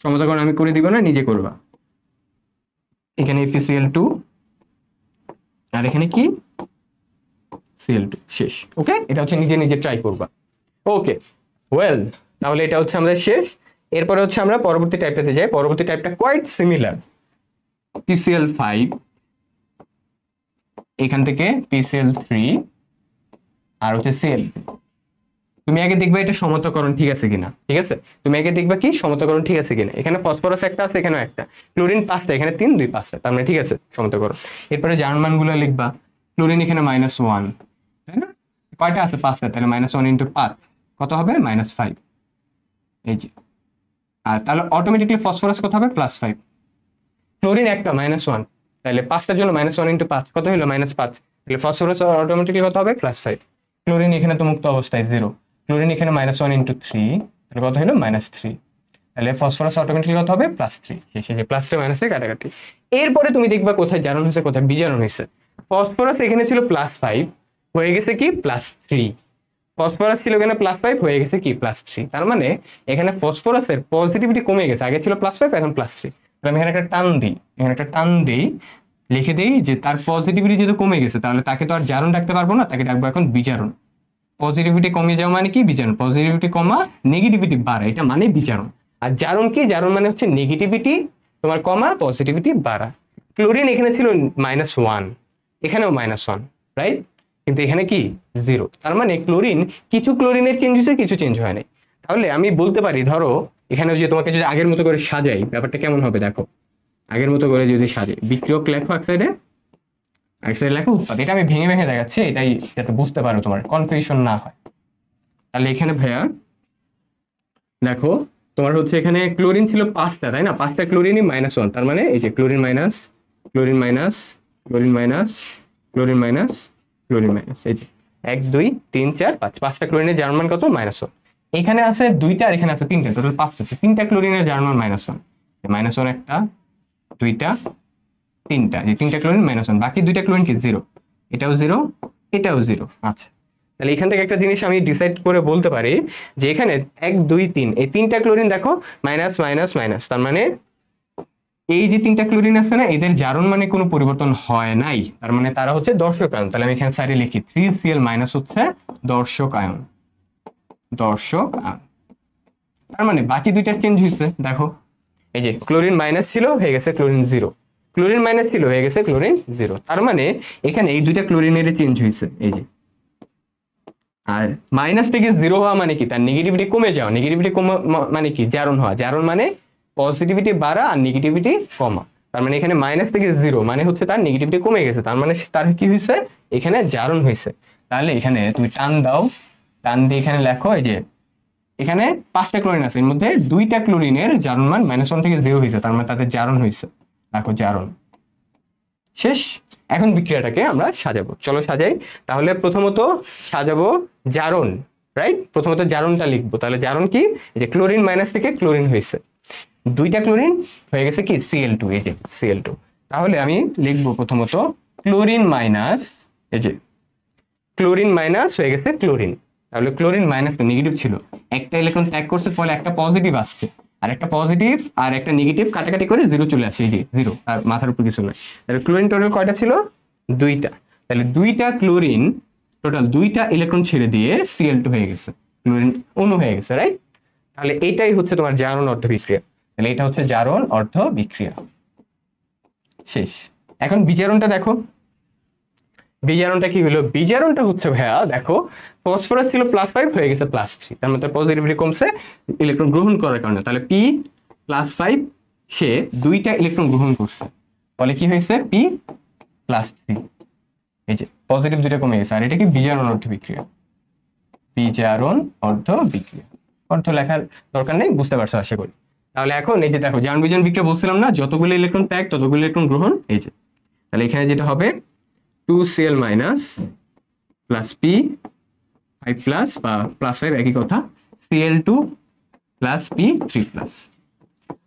সমতাকরণ আমি করে দিব না, নিজে করবা। এখানে FeCl2 আর এখানে কি Cl2, শেষ। ওকে, এটা হচ্ছে নিজে নিজে ট্রাই করবা। ওকে, ওয়েল, তাহলে এটা হচ্ছে আমাদের শেষ। এরপরে হচ্ছে আমরা পরবর্তী টাইপটাতে যাই। পরবর্তী টাইপটা কোয়াইট সিমিলার, PCl5, এখান থেকে PCl3 আর হচ্ছে Cl। তুমি আগে দেখবে এটা সমতাকরণ ঠিক আছে কিনা, ঠিক আছে? তুমি আগে দেখবে কি সমতাকরণ ঠিক আছে কিনা। এখানে ফসফরাস একটা আছে, এখানেও একটা, ক্লোরিন 5টা, এখানে 3 2 5টা, তার মানে ঠিক আছে সমতাকরণ। এরপরে জারণ মানগুলো লিখবা। ক্লোরিন এখানে -1, তাই না? কয়টা আছে, 5টা, তাহলে -1 × 5 কত হবে, -5, এই যে। আর তাহলে অটোমেটিক্যালি ফসফরাস কত হবে, +5। ক্লোরিন একটা -1, তাহলে 5টার জন্য -1 × 5 কত হলো, -5, তাহলে ফসফরাস অটোমেটিক্যালি কত হবে, +5। ক্লোরিন এখানে তো মুক্ত অবস্থায় 0, ক্লোরিন এখানে -1 × 3, তাহলে কত হলো, -3, তাহলে ফসফরাস অটোমেটিক্যালি কত হবে, +3। শেষে যে প্লাসটা মাইনাসে কাটাকাটি। এরপরে তুমি দেখবা কোথায় জারণ হয়েছে কোথায় বিজারণ হয়েছে। ফসফরাস এখানে ছিল +5, হয়ে গেছে কি +3। ফসফরাস ছিল এখানে +5, হয়ে গেছে কি +3। তার মানে এখানে ফসফরাসের পজিটিভিটি কমে গেছে, আগে ছিল +5 এখন +3। তাহলে আমি এখানে একটা টান দিই, লিখে দিই যে তার পজিটিভিটি যেহেতু কমে গেছে তাহলে তাকে তো আর জারণ ডাকতে পারবো না, তাকে ডাকবো এখন বিজারণ। পজিটিভিটি কমে যাওয়া মানে কি বিজারণ, পজিটিভিটি কমা নেগেটিভিটি বাড়া, এটা মানে বিজারণ। আর জারণ কি, জারণ মানে হচ্ছে নেগেটিভিটি তোমার কমা পজিটিভিটি বাড়া। ক্লোরিন এখানে ছিল -1, এখানেও -1, রাইট? কিন্তু এখানে কি 0, তার মানে ক্লোরিন, কিছু ক্লোরিনের চেঞ্জ হয়েছে, কিছু চেঞ্জ হয় নাই। তাহলে আমি বলতে পারি, ধরো এখানে যে তোমাকে যদি আগের মতো করে সাজাই ব্যাপারটা কেমন হবে দেখো। আগের মতো করে যদি সাজাই, বিক্রিয়ক লেখো এক সাইডে লেখো উৎপাদ। এটা আমি ভেঙে ভেঙে দেখাচ্ছি, এটাই যাতে বুঝতে পারো, তোমার কনফিউশন না হয়। তাহলে এখানে ভাইয়া দেখো, তোমার হচ্ছে এখানে ক্লোরিন ছিল 5টা, তাই না? 5টা ক্লোরিনই -1, তার মানে এই যে chlorine minus, chlorine minus, chlorine minus, chlorine minus, chlorine minus, এই যে 1 2 3 4 5, 5টা ক্লোরিনের জারণ মান কত, -1। এখানে আছে 2টা আর এখানে আছে 3টা, টোটাল 5টা, 3টা ক্লোরিনের জারণ মান -1, -1 একটা, 2টা, 3টা, যে 3টা ক্লোরিন -1, বাকি 2টা ক্লোরিন কি 0, এটাও 0, এটাও 0। আচ্ছা, তাহলে এখান থেকে একটা জিনিস আমি ডিসাইড করে বলতে পারি যে এখানে 1 2 3 এই 3টা ক্লোরিন দেখো মাইনাস মাইনাস মাইনাস, তার মানে এই যে তিনটা ক্লোরিন আছে না, এদের জারণ মানে কোনো পরিবর্তন হয় নাই, তার মানে তারা হচ্ছে দর্শক আয়ন। তাহলে আমি এখানে সাইডে লিখি 3Cl মাইনাস হচ্ছে দর্শক আয়ন, দর্শক আয়ন। তার মানে বাকি দুইটা চেঞ্জ হয়েছে, দেখো এই যে ক্লোরিন মাইনাস ছিল হয়ে গেছে ক্লোরিন জিরো, ক্লোরিন মাইনাস ছিল হয়ে গেছে ক্লোরিন জিরো। তার মানে এখানে এই দুইটা ক্লোরিনের চেঞ্জ হয়েছে এই যে। আর মাইনাস থেকে জিরো হওয়া মানে কি, তার নেগেটিভিটি কমে যাওয়া, নেগেটিভিটি কমা মানে কি জারণ হওয়া, জারণ মানে পজিটিভিটি বাড়া আর নেগেটিভিটি কমা। তার মানে এখানে মাইনাস থেকে জিরো মানে হচ্ছে তার নেগেটিভিটি কমে গেছে, তার মানে তার কি হয়েছে এখানে জারণ হয়েছে। তাহলে এখানে তুমি টান দাও, টান দিয়ে এখানে লেখো এই যে এখানে 5টা ক্লোরিন আছে, এর মধ্যে 2টা ক্লোরিনের জারণ মান -1 থেকে 0 হয়েছে, তার মানে তাদের জারণ হয়েছে। দেখো জারণ শেষ। এখন বিক্রিয়াটাকে আমরা সাজাবো, চলো সাজাই। তাহলে প্রথমত সাজাবো জারণ, রাইট? প্রথমত জারণটা লিখবো। তাহলে জারণ কি, যে ক্লোরিন মাইনাস থেকে ক্লোরিন হয়েছে, 2টা ক্লোরিন হয়ে গেছে কি Cl2, এই যে Cl2। তাহলে আমি লিখবো প্রথমত ক্লোরিন মাইনাস, এই যে ক্লোরিন মাইনাস হয়ে গেছে ক্লোরিন। তাহলে ক্লোরিন মাইনাস নেগেটিভ ছিল, একটা ইলেকট্রন ত্যাগ করছে, ফলে একটা পজিটিভ আসছে, আর একটা পজিটিভ আর একটা নেগেটিভ কাটাকাটি করে জিরো চলে আসছে, এই যে জিরো, আর মাথার উপর কিছু নয়। তাহলে ক্লোরিন টোটাল কয়টা ছিল, 2টা। তাহলে 2টা ক্লোরিন টোটাল 2টা ইলেকট্রন ছেড়ে দিয়ে Cl2 হয়ে গেছে, ক্লোরিন অণু হয়ে গেছে, রাইট? তাহলে এইটাই হচ্ছে তোমার জারণ অর্ধ বিক্রিয়া। তাহলে এটা হচ্ছে জারণ অর্ধ বিক্রিয়া শেষ। এখন বিজারণটা দেখো, বিজারণটা কি হলো, বিজারণটা হচ্ছে ভাইয়া দেখো ফসফরাস ছিল +5 হয়ে গেছে +3, তার মধ্যে পজিটিভিটি কমছে ইলেকট্রন গ্রহণ করার কারণে। তাহলে P+5 সে 2টা ইলেকট্রন গ্রহণ করছে, ফলে কি হয়েছে P+3, এই যে পজিটিভ 2টা কমে গেছে। আর এটা কি বিজারণ অর্ধ বিক্রিয়া, বিজারণ অর্ধ বিক্রিয়া। অর্ধ লেখার দরকার নেই, বুঝতে পারছো আশা করি। তাহলে এখন এই যে দেখো জারণ বিজারণ বিক্রিয়া বলছিলাম না, যতগুলো ইলেকট্রন ত্যাগ ততগুলো ইলেকট্রন গ্রহণ, এই যে। তাহলে এখানে যেটা হবে 2Cl minus plus P5 plus বা +5 একই কথা, Cl2 প্লাস P3 প্লাস।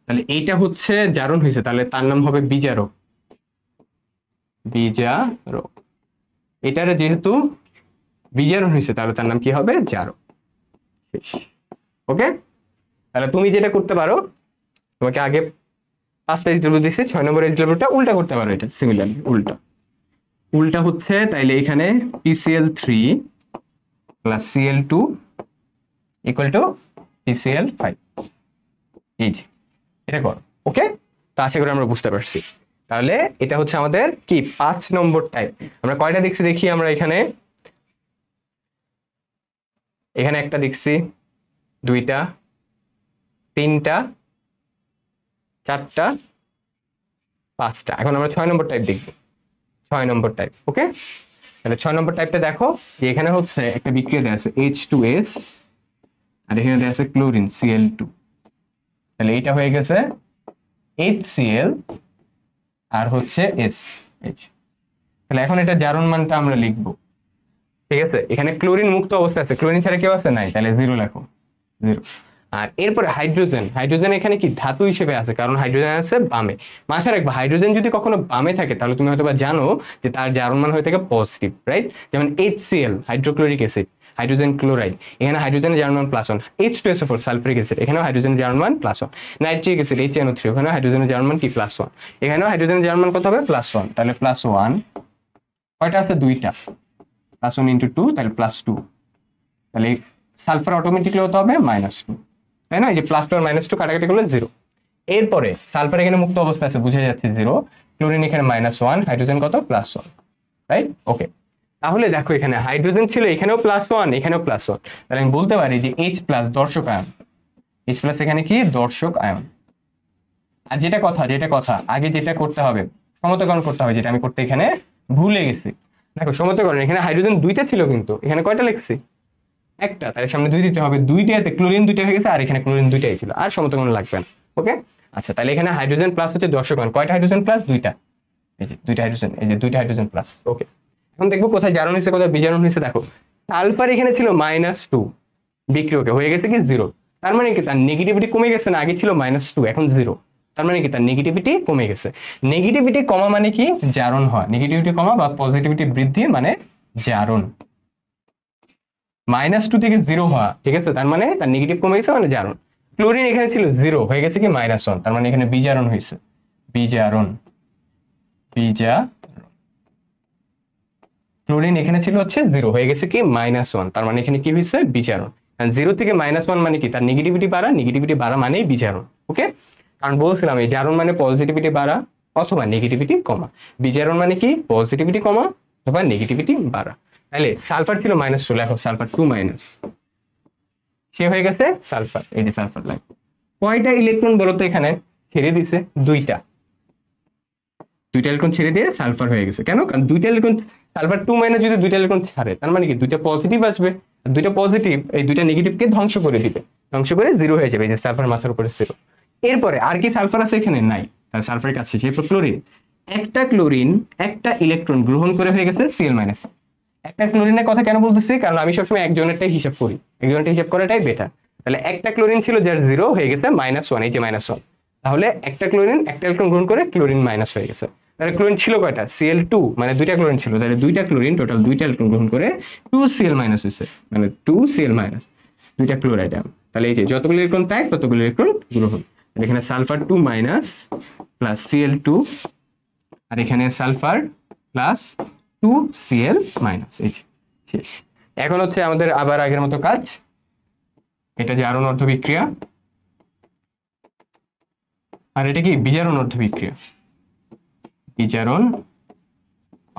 তাহলে এইটা হচ্ছে জারণ হয়েছে, তাহলে তার নাম হবে বিজারক, বিজারক। এটার যেহেতু বিজারণ হয়েছে তাহলে তার নাম কি হবে, জারক। ওকে, তাহলে তুমি যেটা করতে পারো, তোমাকে আগে 5টা এসডব্লিউ দিয়েছি, 6 নম্বর এসডব্লিউটা উল্টা করতে পারো, এটা সিমিলারলি উল্টা। উল্টা হচ্ছে তাইলে এখানে PCl3 plus Cl2 equal to PCl5, এই যে এটা করো। ওকে, তো আশা করি আমরা বুঝতে পারছি। তাহলে এটা হচ্ছে আমাদের কি 5 নম্বর টাইপ। আমরা কয়টা দেখছি দেখি, আমরা এখানে একটা দেখছি, 2টা, 3টা, 4টা, 5টা। এখন আমরা 6 নম্বর টাইপ দেখব, 6 নম্বর টাইপ। ওকে, তাহলে 6 নম্বর টাইপটা দেখো যে এখানে হচ্ছে একটা বিক্রিয়া দেওয়া আছে H2S, আর এখানে দেওয়া আছে ক্লোরিন Cl2। তাহলে এটা হয়ে গেছে HCl আর হচ্ছে SH। তাহলে এখন এটা জারণ মানটা আমরা লিখবো, ঠিক আছে? এখানে ক্লোরিন মুক্ত অবস্থা আছে, ক্লোরিন ছাড়া কেউ আছে নাই, তাহলে 0 লেখো, 0। আর এরপরে হাইড্রোজেন, হাইড্রোজেন এখানে কি ধাতু হিসেবে আছে, কারণ হাইড্রোজেন আছে বামে। মাথায় রাখবা হাইড্রোজেন যদি কখনো বামে থাকে তাহলে তুমি হয়তো বা জানো যে তার জারণ মান হয়ে থাকে পজিটিভ, রাইট? যেমন HCl hydrochloric acid, hydrogen chloride, এখানে হাইড্রোজেনের জারণ মান +1। H2SO4 সালফারিক অ্যাসিড, এখানেও হাইড্রোজেনের জারণ মান +1। নাইট্রিক অ্যাসিড HNO3, ওখানেও হাইড্রোজেনের জারণ মান কি +1। এখানেও হাইড্রোজেনের জারণ মান কত হবে, +1। তাহলে +1 কয়টা আছে, 2টা, +1 × 2 তাহলে +2। তাহলে সালফার অটোমেটিক্যালি হতে হবে -2, তাই না? এই যে +2 আর -2 কাটাকাটি করলে 0। এরপরে সালফার এখানে মুক্ত অবস্থা আছে, বুঝে যাচ্ছে 0। ক্লোরিন এখানে -1, হাইড্রোজেন কত, +1, রাইট? ওকে, তাহলে দেখো এখানে হাইড্রোজেন ছিল, এখানেও +1, এখানেও +1। তাহলে আমি বলতে পারি যে H+ দর্শক আয়ন, H+ এখানে কি দর্শক আয়ন। আর যেটা কথা আগে যেটা করতে হবে, সমতাকরণ করতে হবে, যেটা আমি করতে এখানে ভুলে গেছি। দেখো সমতাকরণ, এখানে হাইড্রোজেন 2টা ছিল কিন্তু এখানে কয়টা লিখছি, একটা, তাহলে সামনে 2 দিতে হবে, 2টাতে ক্লোরিন 2টা হয়ে গেছে, আর এখানে ক্লোরিন 2টাই ছিল, আর সমতাকরণ লাগবে না। ওকে, আচ্ছা, তাহলে এখানে হাইড্রোজেন প্লাস হচ্ছে দর্শক আয়ন, কয়টা হাইড্রোজেন প্লাস, 2টা, এই যে 2টা হাইড্রোজেন, এই যে 2টা হাইড্রোজেন প্লাস। ওকে, এখন দেখবো কোথায় জারণ হয়েছে কোথায় বিজারণ হয়েছে। দেখো সালফার এখানে ছিল -2, বিক্রিয়কে হয়ে গেছে কি 0। তার মানে কি তার নেগেটিভিটি কমে গেছে না, আগে ছিল -2 এখন 0। তার মানে কি তার নেগেটিভিটি কমে গেছে। নেগেটিভিটি কমা মানে কি, জারণ হয়। নেগেটিভিটি কমা বা পজিটিভিটি বৃদ্ধি মানে জারণ। -2 থেকে 0 হওয়া, ঠিক আছে, তার মানে তার নেগেটিভ কমে গেছে মানে জারণ। ক্লোরিন এখানে ছিল 0 হয়ে গেছে কি -1, তার মানে এখানে বিজারণ হয়েছে। বিজারণ, ক্লোরিন এখানে ছিল হচ্ছে 0, হয়ে গেছে কি -1, তার মানে এখানে কি হয়েছে বিজারণ। 0 থেকে -1 মানে কি, তার নেগেটিভিটি বাড়া মানেই বিজারণ। ওকে, কারণ বলছিলাম এই জারণ মানে পজিটিভিটি বাড়া অথবা নেগেটিভিটি কমা, বিজারণ মানে কি পজিটিভিটি কমা অথবা নেগেটিভিটি বাড়া। তাহলে সালফার ছিল -2, লেখো সালফার 2-, সে হয়ে গেছে সালফার। এই যে সালফার লাইন, কয়টা ইলেকট্রন বলতো এখানে ছেড়ে দিছে, দুইটা ইলেকট্রন ছেড়ে দিয়ে সালফার হয়ে গেছে। কেন, কারণ দুইটা ইলেকট্রন, সালফার 2- যদি দুইটা ইলেকট্রন ছাড়ে তার মানে কি দুইটা পজিটিভ আসবে, দুইটা পজিটিভ এই দুইটা নেগেটিভকে ধ্বংস করে দিবে, ধ্বংস করে 0 হয়ে যাবে। এই যে সালফার মাথার উপরে 0। এরপরে আর কি সালফার আছে এখানে, নাই, তার সালফারের কাছে এরপর ক্লোরিন, একটা ক্লোরিন একটা ইলেকট্রন গ্রহণ করে হয়ে গেছে Cl-। একটা ক্লোরিনের কথা কেন বলতেছি, কারণ আমি সবসময় একজনেরটাই হিসাব করি, একজনেরটা হিসাব করাটাই বেটার। তাহলে একটা ক্লোরিন ছিল যার 0 হয়ে গেছে -1, এই যে -1, তাহলে একটা ক্লোরিন একটা ইলেকট্রন গ্রহণ করে ক্লোরিন মাইনাস হয়ে গেছে। তাহলে ক্লোরিন ছিল কয়টা, Cl2, মানে দুইটা ক্লোরিন ছিল, তাহলে দুইটা ক্লোরিন টোটাল দুইটা ইলেকট্রন গ্রহণ করে 2Cl- হয়েছে, মানে 2Cl-, দুইটা ক্লোরাইড। তাহলে এই যে যতগুলো ইলেকট্রন ত্যাগ ততগুলো ইলেকট্রন গ্রহণ, এখানে সালফার 2- প্লাস Cl2, আর এখানে সালফার প্লাস 2Cl-, এই যে শেষ। এখন হচ্ছে আমাদের আবার আগের মতো কাজ, এটা জারণ অর্ধ বিক্রিয়া, আর এটা কি বিজারণ অর্ধ বিক্রিয়া, বিজারণ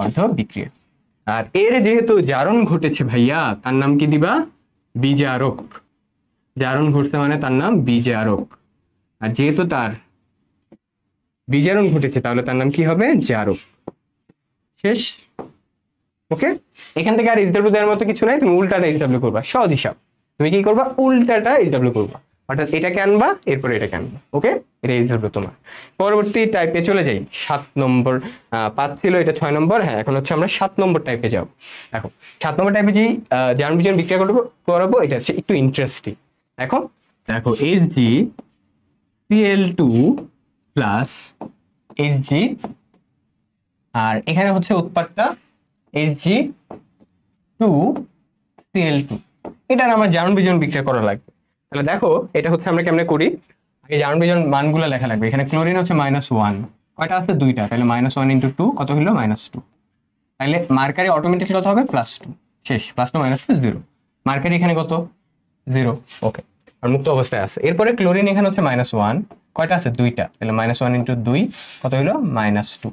অর্ধ বিক্রিয়া। আর এর যেহেতু জারণ ঘটেছে ভাইয়া, তার নাম কি দিবা, বিজারক। জারণ ঘটছে মানে তার নাম বিজারক, আর যেহেতু তার বিজারণ ঘটেছে তাহলে তার নাম কি হবে, জারক। শেষ। ওকে, এখান থেকে আর এইচডব্লিউ দেওয়ার মতো কিছু নাই, তুমি উল্টাটা এইচডব্লিউ করবা, সহজ হিসাব। তুমি কি করবা, উল্টাটা এইচডব্লিউ করবা, অর্থাৎ এটাকে আনবা এরপরে এটাকে আনবা। ওকে, এটা এইচডব্লিউ তোমার। পরবর্তী টাইপে চলে যাই, 7 নম্বর। 5 ছিল, এটা 6 নম্বর। হ্যাঁ, এখন হচ্ছে আমরা 7 নম্বর টাইপে যাব। দেখো 7 নম্বর টাইপে যে জারণ বিজারণ বিক্রিয়া করাবো, এটা হচ্ছে একটু ইন্টারেস্টিং। দেখো HgCl2 প্লাস Hg, আর এখানে হচ্ছে উৎপাদটা Hg2Cl2, এটার আমার জারণ বিজারণ বিক্রিয়া করা লাগবে। তাহলে দেখো এটা হচ্ছে আমরা কেমনে করি, আগে জারণ বিজারণ মানগুলো লেখা লাগবে। এখানে ক্লোরিন হচ্ছে -1, কয়টা আছে, দুইটা, তাহলে -1 × 2 কত হলো, -2। তাহলে মার্কারি অটোমেটিক কত হবে, +2, শেষ, +2 -2 0। মার্কারি এখানে কত, 0। ওকে, আর মুক্ত অবস্থায় আছে। এরপরে ক্লোরিন এখানে হচ্ছে -1, কয়টা আছে, দুইটা, তাহলে -1 × 2 কত হলো, -2।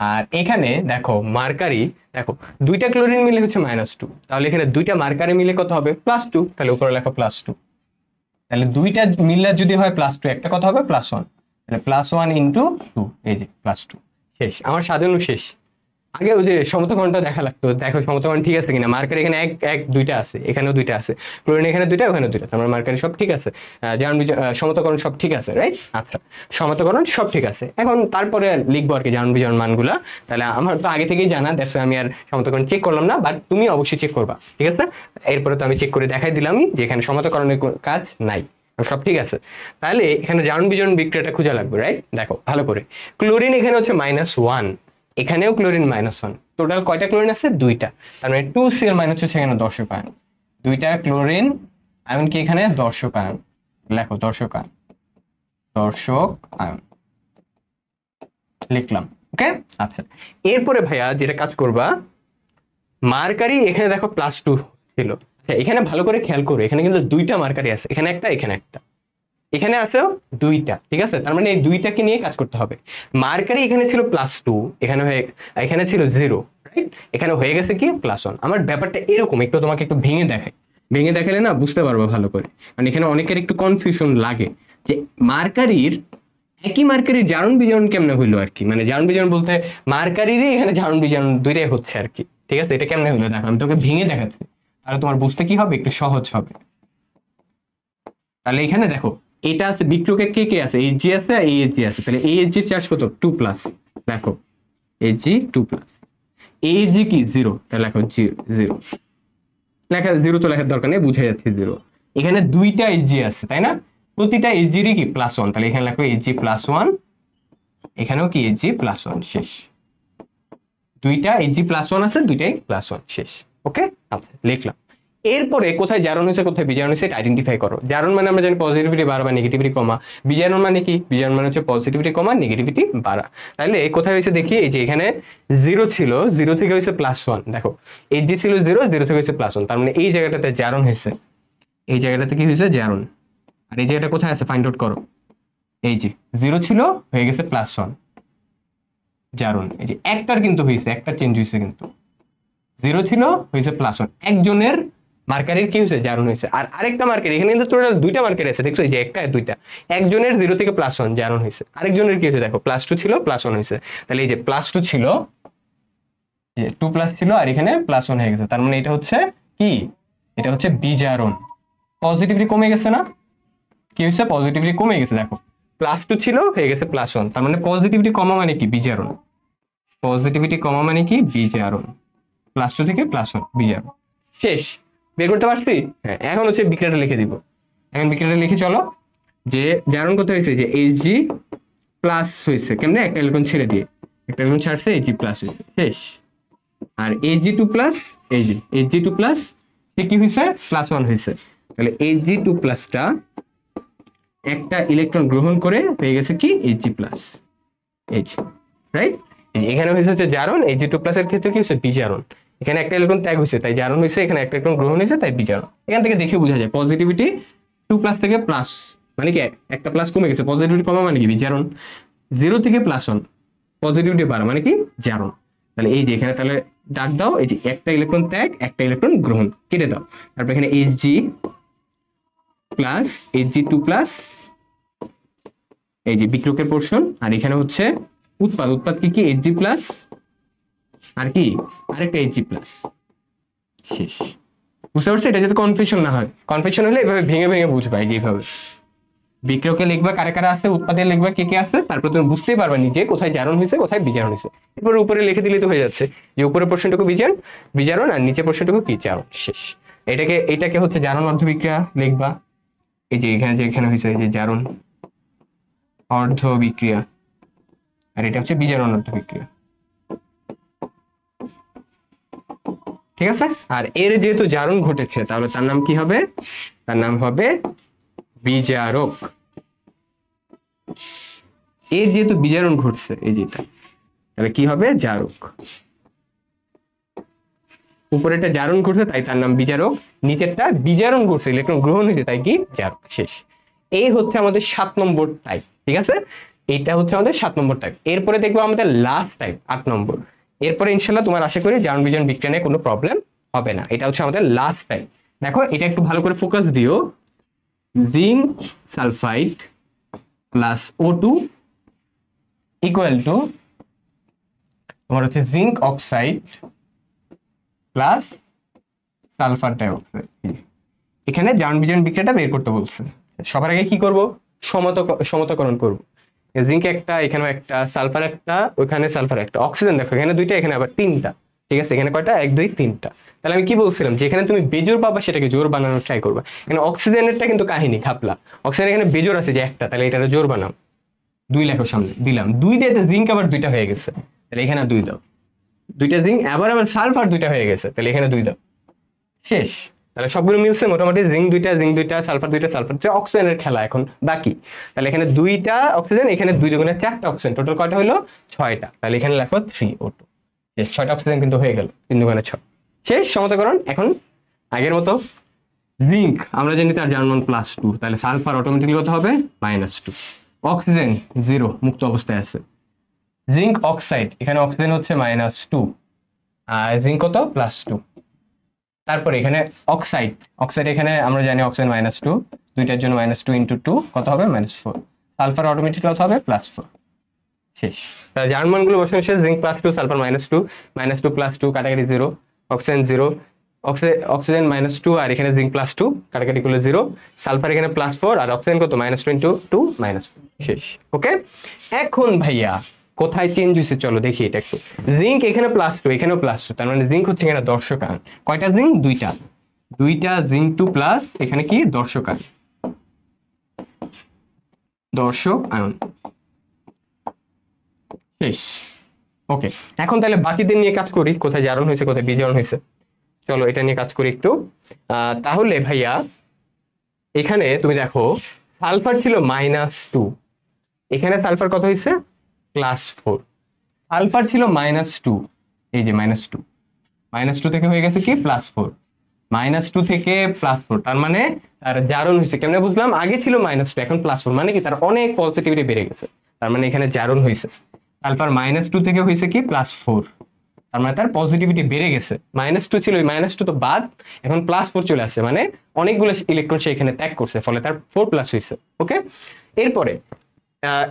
আর এখানে দেখো মার্কারি, দেখো দুইটা ক্লোরিন মিলে হচ্ছে -2, তাহলে এখানে দুইটা মার্কারি মিলে কত হবে, +2, তাহলে উপরে লেখো +2। তাহলে দুইটা মিলে যদি হয় +2, একটা কত হবে, +1, তাহলে +1 × 2, এই যে +2। শেষ, আমার সাজানো শেষ। আগে ওই যে সমতাকরণটা দেখা লাগতো, দেখো সমতাকরণ ঠিক আছে কিনা। মার্কারি এখানে এক দুইটা আছে, এখানেও দুইটা আছে, ক্লোরিন এখানে দুইটা, ওখানে দুইটা, তার মানে মার্কারি সব ঠিক আছে, জারণ সমতাকরণ সব ঠিক আছে, রাইট। আচ্ছা, সমতাকরণ সব ঠিক আছে। এখন তারপরে লিখবো আর কি জারণ বিজারণ মানগুলা। তাহলে আমার তো আগে থেকেই জানা, দ্যাটস আমি আর সমতাকরণ চেক করলাম না, বাট তুমি অবশ্যই চেক করবা, ঠিক আছে। এরপরে তো আমি চেক করে দেখাই দিলামই যে এখানে সমতাকরণের কাজ নাই, সব ঠিক আছে। তাহলে এখানে জারণ বিজারণ বিক্রিয়াটা খোঁজা লাগবে, রাইট। দেখো ভালো করে, ক্লোরিন এখানে হচ্ছে -1, এখানেও ক্লোরিন -1, টোটাল কয়টা ক্লোরিন আছে, দুইটা, তার মানে 2Cl- হচ্ছে এখানে দর্শক আয়ন, দুইটা ক্লোরিন আয়ন কি এখানে দর্শক আয়ন, লেখো দর্শক আয়ন লিখলাম। ওকে, আচ্ছা। এরপরে ভাইয়া যেটা কাজ করবা, মার্কারি এখানে দেখো +2 ছিল। আচ্ছা, এখানে ভালো করে খেয়াল করো, এখানে কিন্তু দুইটা মার্কারি আছে, এখানে একটা, এখানে একটা, এখানে আছেও দুইটা, ঠিক আছে। তার মানে এই দুইটাকে নিয়ে কাজ করতে হবে। মার্কারি এখানে ছিল +2, এখানে ছিল 0, রাইট। এখানে হয়ে গেছে কি +1। আমার ব্যাপারটা এরকম, একটু তোমাকে একটু ভেঙে দেখালে না বুঝতে পারবো ভালো করে। মানে এখানে অনেকের একটু কনফিউশন লাগে যে একই মার্কারির জারণ বিজারণ কেমনে হইলো আর কি। মানে জারণ বিজারণ বলতে মার্কারিরই এখানে জারণ বিজারণ দুইটাই হচ্ছে আর কি, ঠিক আছে। এটা কেমনে হইলো দেখো, আমি তোকে ভেঙে দেখাচ্ছি, তাহলে তোমার বুঝতে কি হবে, একটু সহজ হবে। তাহলে এখানে দেখো, এটা আছে বিক্রিয়কে কে আছে, Hg আছে আর AHG আছে, তাহলে AHG এর চার্জ কত, 2+, দেখো Hg 2+, AHG কি 0, তাহলে লেখো 0, লেখা 0 তো লেখার দরকার নেই, বুঝে যাচ্ছে 0। এখানে দুইটা Hg আছে, তাই না, প্রতিটা Hg এরই কি +1, তাহলে এখানে লেখো Hg +1, এখানেও কি Hg +1, শেষ। দুইটা Hg +1 আছে, দুইটাই +1, শেষ। ওকে, আচ্ছা লিখলাম। এরপরে কোথায় জারণ হয়েছে কোথায় বিজারণ হয়েছে এটা আইডেন্টিফাই করো। জারণ মানে আমরা জানি পজিটিভিটি বাড়া বা নেগেটিভিটি কমা। বিজারণ মানে কি? বিজারণ মানে হচ্ছে পজিটিভিটি কমা নেগেটিভিটি বাড়া। তাহলে কোথায় হয়েছে দেখি, এই যে এখানে 0 ছিল, 0 থেকে হয়েছে +1। দেখো এই যে ছিল 0, 0 থেকে হয়েছে +1, তার মানে এই জায়গাটাতে জারণ হয়েছে। এই জায়গাটাতে কি হয়েছে? জারণ। আর এই জায়গাটা কোথায় আছে ফাইন্ড আউট করো। এই যে 0 ছিল হয়ে গেছে +1 জারণ। এই যে একটার কিন্তু হয়েছে, একটা চেঞ্জ হয়েছে, কিন্তু 0 ছিল হয়েছে +1, একজনের মার্কারের কি হয়েছে? জারণ হয়েছে। আর আরেকটা মার্কার এখানে কিন্তু টোটাল দুইটা মার্কার আছে, দেখছো এই যে একটা আর দুইটা, একজনের 0 থেকে +1 জারণ হয়েছে, আরেকজনের কি হয়েছে দেখো +2 ছিল +1 হয়েছে। তাহলে এই যে +2 ছিল, 2+ ছিল আর এখানে +1 হয়ে গেছে, তার মানে এটা হচ্ছে কি? এটা হচ্ছে বিজারণ। পজিটিভিটি কমে গেছে না? কি হয়েছে? পজিটিভিটি কমে গেছে। দেখো +2 ছিল হয়ে গেছে +1, তার মানে পজিটিভিটি কমা মানে কি? বিজারণ। পজিটিভিটি কমা মানে কি? বিজারণ। +2 থেকে +1 বিজারণ। শেষ। বের করতে পারছি? হ্যাঁ, এখন হচ্ছে বিক্রিয়াটা লিখে দিব। এখন বিক্রিয়াটা লিখে চলো, যে জারণ কত হয়েছে, যে Hg প্লাস হয়েছে কেমনে? একটা ইলেকট্রন ছেড়ে দিয়ে, একটা ইলেকট্রন ছাড়ছে, Hg প্লাস হয়েছে। শেষ। আর Ag2 প্লাস Hg2 প্লাস কি হয়েছে? +1 হয়েছে। তাহলে Hg2 প্লাসটা একটা ইলেকট্রন গ্রহণ করে হয়ে গেছে কি? Hg plus. H, right? এখানে হয়েছে হচ্ছে জারণ, Hg2 প্লাসের ক্ষেত্রে কি হচ্ছে? বিজারণ। এখানে একটা ইলেকট্রন ত্যাগ হয়েছে তাই জারণ হয়েছে, এখানে একটা ইলেকট্রন গ্রহণ হয়েছে তাই বিজারণ। এখান থেকে দেখে বোঝা যায় পজিটিভিটি 2+ থেকে প্লাস মানে কি? একটা প্লাস কমে গেছে, পজিটিভিটি কমা মানে কি? বিজারণ। 0 থেকে +1 পজিটিভিটি বাড়া মানে কি? জারণ। তাহলে এই যে এখানে তাহলে দাগ দাও, এই যে একটা ইলেকট্রন ত্যাগ একটা ইলেকট্রন গ্রহণ কেটে দাও, তারপর এখানে Hg প্লাস Hg2 প্লাস, এই যে বিক্রকের পোর্শন, আর এখানে হচ্ছে উৎপাদ কি কি? Hg প্লাস আর কি? আরেকটা Hg প্লাস। শেষ। বুঝতে পারছো? এটা যাতে কনফিউশন না হয়, কনফিউশন হলে এভাবে ভেঙে ভেঙে বুঝবা, এই যে এইভাবে বিক্রকে লিখবা কারে কারে আছে, উৎপাদে লিখবা কে কে আছে, তারপর তুমি বুঝতেই পারবা নিজে কোথায় জারণ হয়েছে কোথায় বিজারণ হয়েছে। এরপর উপরে লিখে দিলে তো হয়ে যাচ্ছে যে উপরের পোর্শনটুকু বিজারণ আর নিচের পোর্শনটুকু কি? জারণ। শেষ। এটাকে হচ্ছে জারণ অর্ধবিক্রিয়া লিখবা। এই যে এখানে হয়েছে এই যে জারণ অর্ধবিক্রিয়া, আর এটা হচ্ছে বিজারণ অর্ধবিক্রিয়া। ঠিক আছে? আর এর যেহেতু জারণ ঘটেছে তাহলে তার নাম কি হবে? তার নাম হবে বিজারক। এর যেহেতু বিজারণ ঘটছে এই যেটা, তাহলে কি হবে? জারক। উপরেটা জারণ ঘটছে তাই তার নাম বিজারক, নিচেরটা বিজারণ ঘটছে ইলেকট্রন গ্রহণ হয়েছে তাই কি? জারক। শেষ। এই হচ্ছে আমাদের 7 নম্বর টাইপ। ঠিক আছে? এইটা হচ্ছে আমাদের 7 নম্বর টাইপ। এরপরে দেখবো আমাদের লাস্ট টাইপ 8 নম্বর। এরপরে ইনশাল্লাহ তোমার আশা করি জারণ বিজারণ বিক্রিয়া নিয়ে কোনো প্রবলেম হবে না। এটা হচ্ছে আমাদের লাস্ট টাইপ। দেখো এটা একটু ভালো করে ফোকাস দিও। Zinc sulphide plus O2 equal to তোমার হচ্ছে zinc oxide plus sulphur dioxide. এখানে জারণ বিজারণ বিক্রিয়াটা বের করতে বলছে। সবার আগে কি করব? সমতাকরণ করব। জিঙ্ক একটা, এখানেও একটা, সালফার একটা, ওখানে সালফার একটা, অক্সিজেন দেখো এখানে দুইটা, এখানে আবার তিনটা। ঠিক আছে? এখানে কয়টা? 1 2 3টা। তাহলে আমি কি বলছিলাম, যেখানে তুমি বেজোড় পাবা সেটাকে জোর বানানোর ট্রাই করবা। এখানে অক্সিজেনেরটা কিন্তু কাহিনী খাপলা, অক্সিজেন এখানে বেজোড় আছে যে একটা, তাহলে এটা জোর বানাও। 2 লেখো সামনে, দিলাম 2 দিয়ে জিঙ্ক আবার 2টা হয়ে গেছে, তাহলে এখানে 2 দাও। 2টা জিঙ্ক, আবার সালফার 2টা হয়ে গেছে, তাহলে এখানে 2 দাও। শেষ। তাহলে সবগুলো মিলছে মোটামুটি, জিঙ্ক 2টা সালফার 2টা অক্সিজেনের খেলা এখন বাকি। তাহলে এখানে 2টা অক্সিজেন, এখানে 2 দুগুণে 4টা অক্সিজেন, টোটাল কয়টা হলো? 6টা। তাহলে এখানে লেখো 3O2। শেষ। 6টা অক্সিজেন কিন্তু হয়ে গেল, 3 দুগুণে 6। শেষ সমতাকরণ। এখন আগের মতো জিঙ্ক আমরা জানি তার জারণ মান +2, তাহলে সালফার অটোমেটিক্যালি কত হবে? -2। অক্সিজেন 0 মুক্ত অবস্থায় আছে। জিঙ্ক অক্সাইড, এখানে অক্সিজেন হচ্ছে -2 আর জিঙ্ক কত? +2। তারপরে এখানে অক্সাইড এখানে আমরা জানি অক্সিজেন -2, দুইটার জন্য -2 × 2 কত হবে? -4। সালফার অটোমেটিক কত হবে? +4। শেষ। তাহলে জারণ মানগুলো বসানো শেষ। জিঙ্ক +2, সালফার -2, -2 +2 কাটাকাটি 0, অক্সিজেন 0, অক্সিজেন -2 আর এখানে জিঙ্ক +2 কাটাকাটি করলে 0, সালফার এখানে +4 আর অক্সিজেন কত? -2 × 2 -4। শেষ। ওকে। এখন ভাইয়া কোথায় চেঞ্জ হয়েছে চলো দেখি এটা একটু। জিঙ্ক এখানে +2, এখানেও +2, তার মানে জিঙ্ক হচ্ছে এখানে দর্শক আয়ন। কয়টা জিঙ্ক? 2টা জিঙ্ক 2 প্লাস এখানে কি? দর্শক আয়ন, দর্শক আয়ন। শেষ। ওকে। এখন তাহলে বাকিদের নিয়ে কাজ করি, কোথায় জারণ হয়েছে কোথায় বিজারণ হয়েছে। চলো এটা নিয়ে কাজ করি একটু। তাহলে ভাইয়া এখানে তুমি দেখো সালফার ছিল -2, এখানে সালফার কত হয়েছে +4। সালফার ছিল -2, এই যে -2 থেকে হয়ে গেছে কি +4, -2 থেকে +4, তার মানে তার জারণ হয়েছে কেমনে বুঝলাম, আগে ছিল -2 এখন +4, মানে কি তার অনেক পজিটিভিটি বেড়ে গেছে, তার মানে এখানে জারণ হয়েছে। সালফার -2 থেকে হয়েছে কি +4, তার মানে তার পজিটিভিটি বেড়ে গেছে। -2 ছিল, ওই -2 তো বাদ, এখন +4 চলে আসছে, মানে অনেকগুলো ইলেকট্রন সে এখানে ত্যাগ করছে, ফলে তার 4+ হয়েছে। ওকে, এরপরে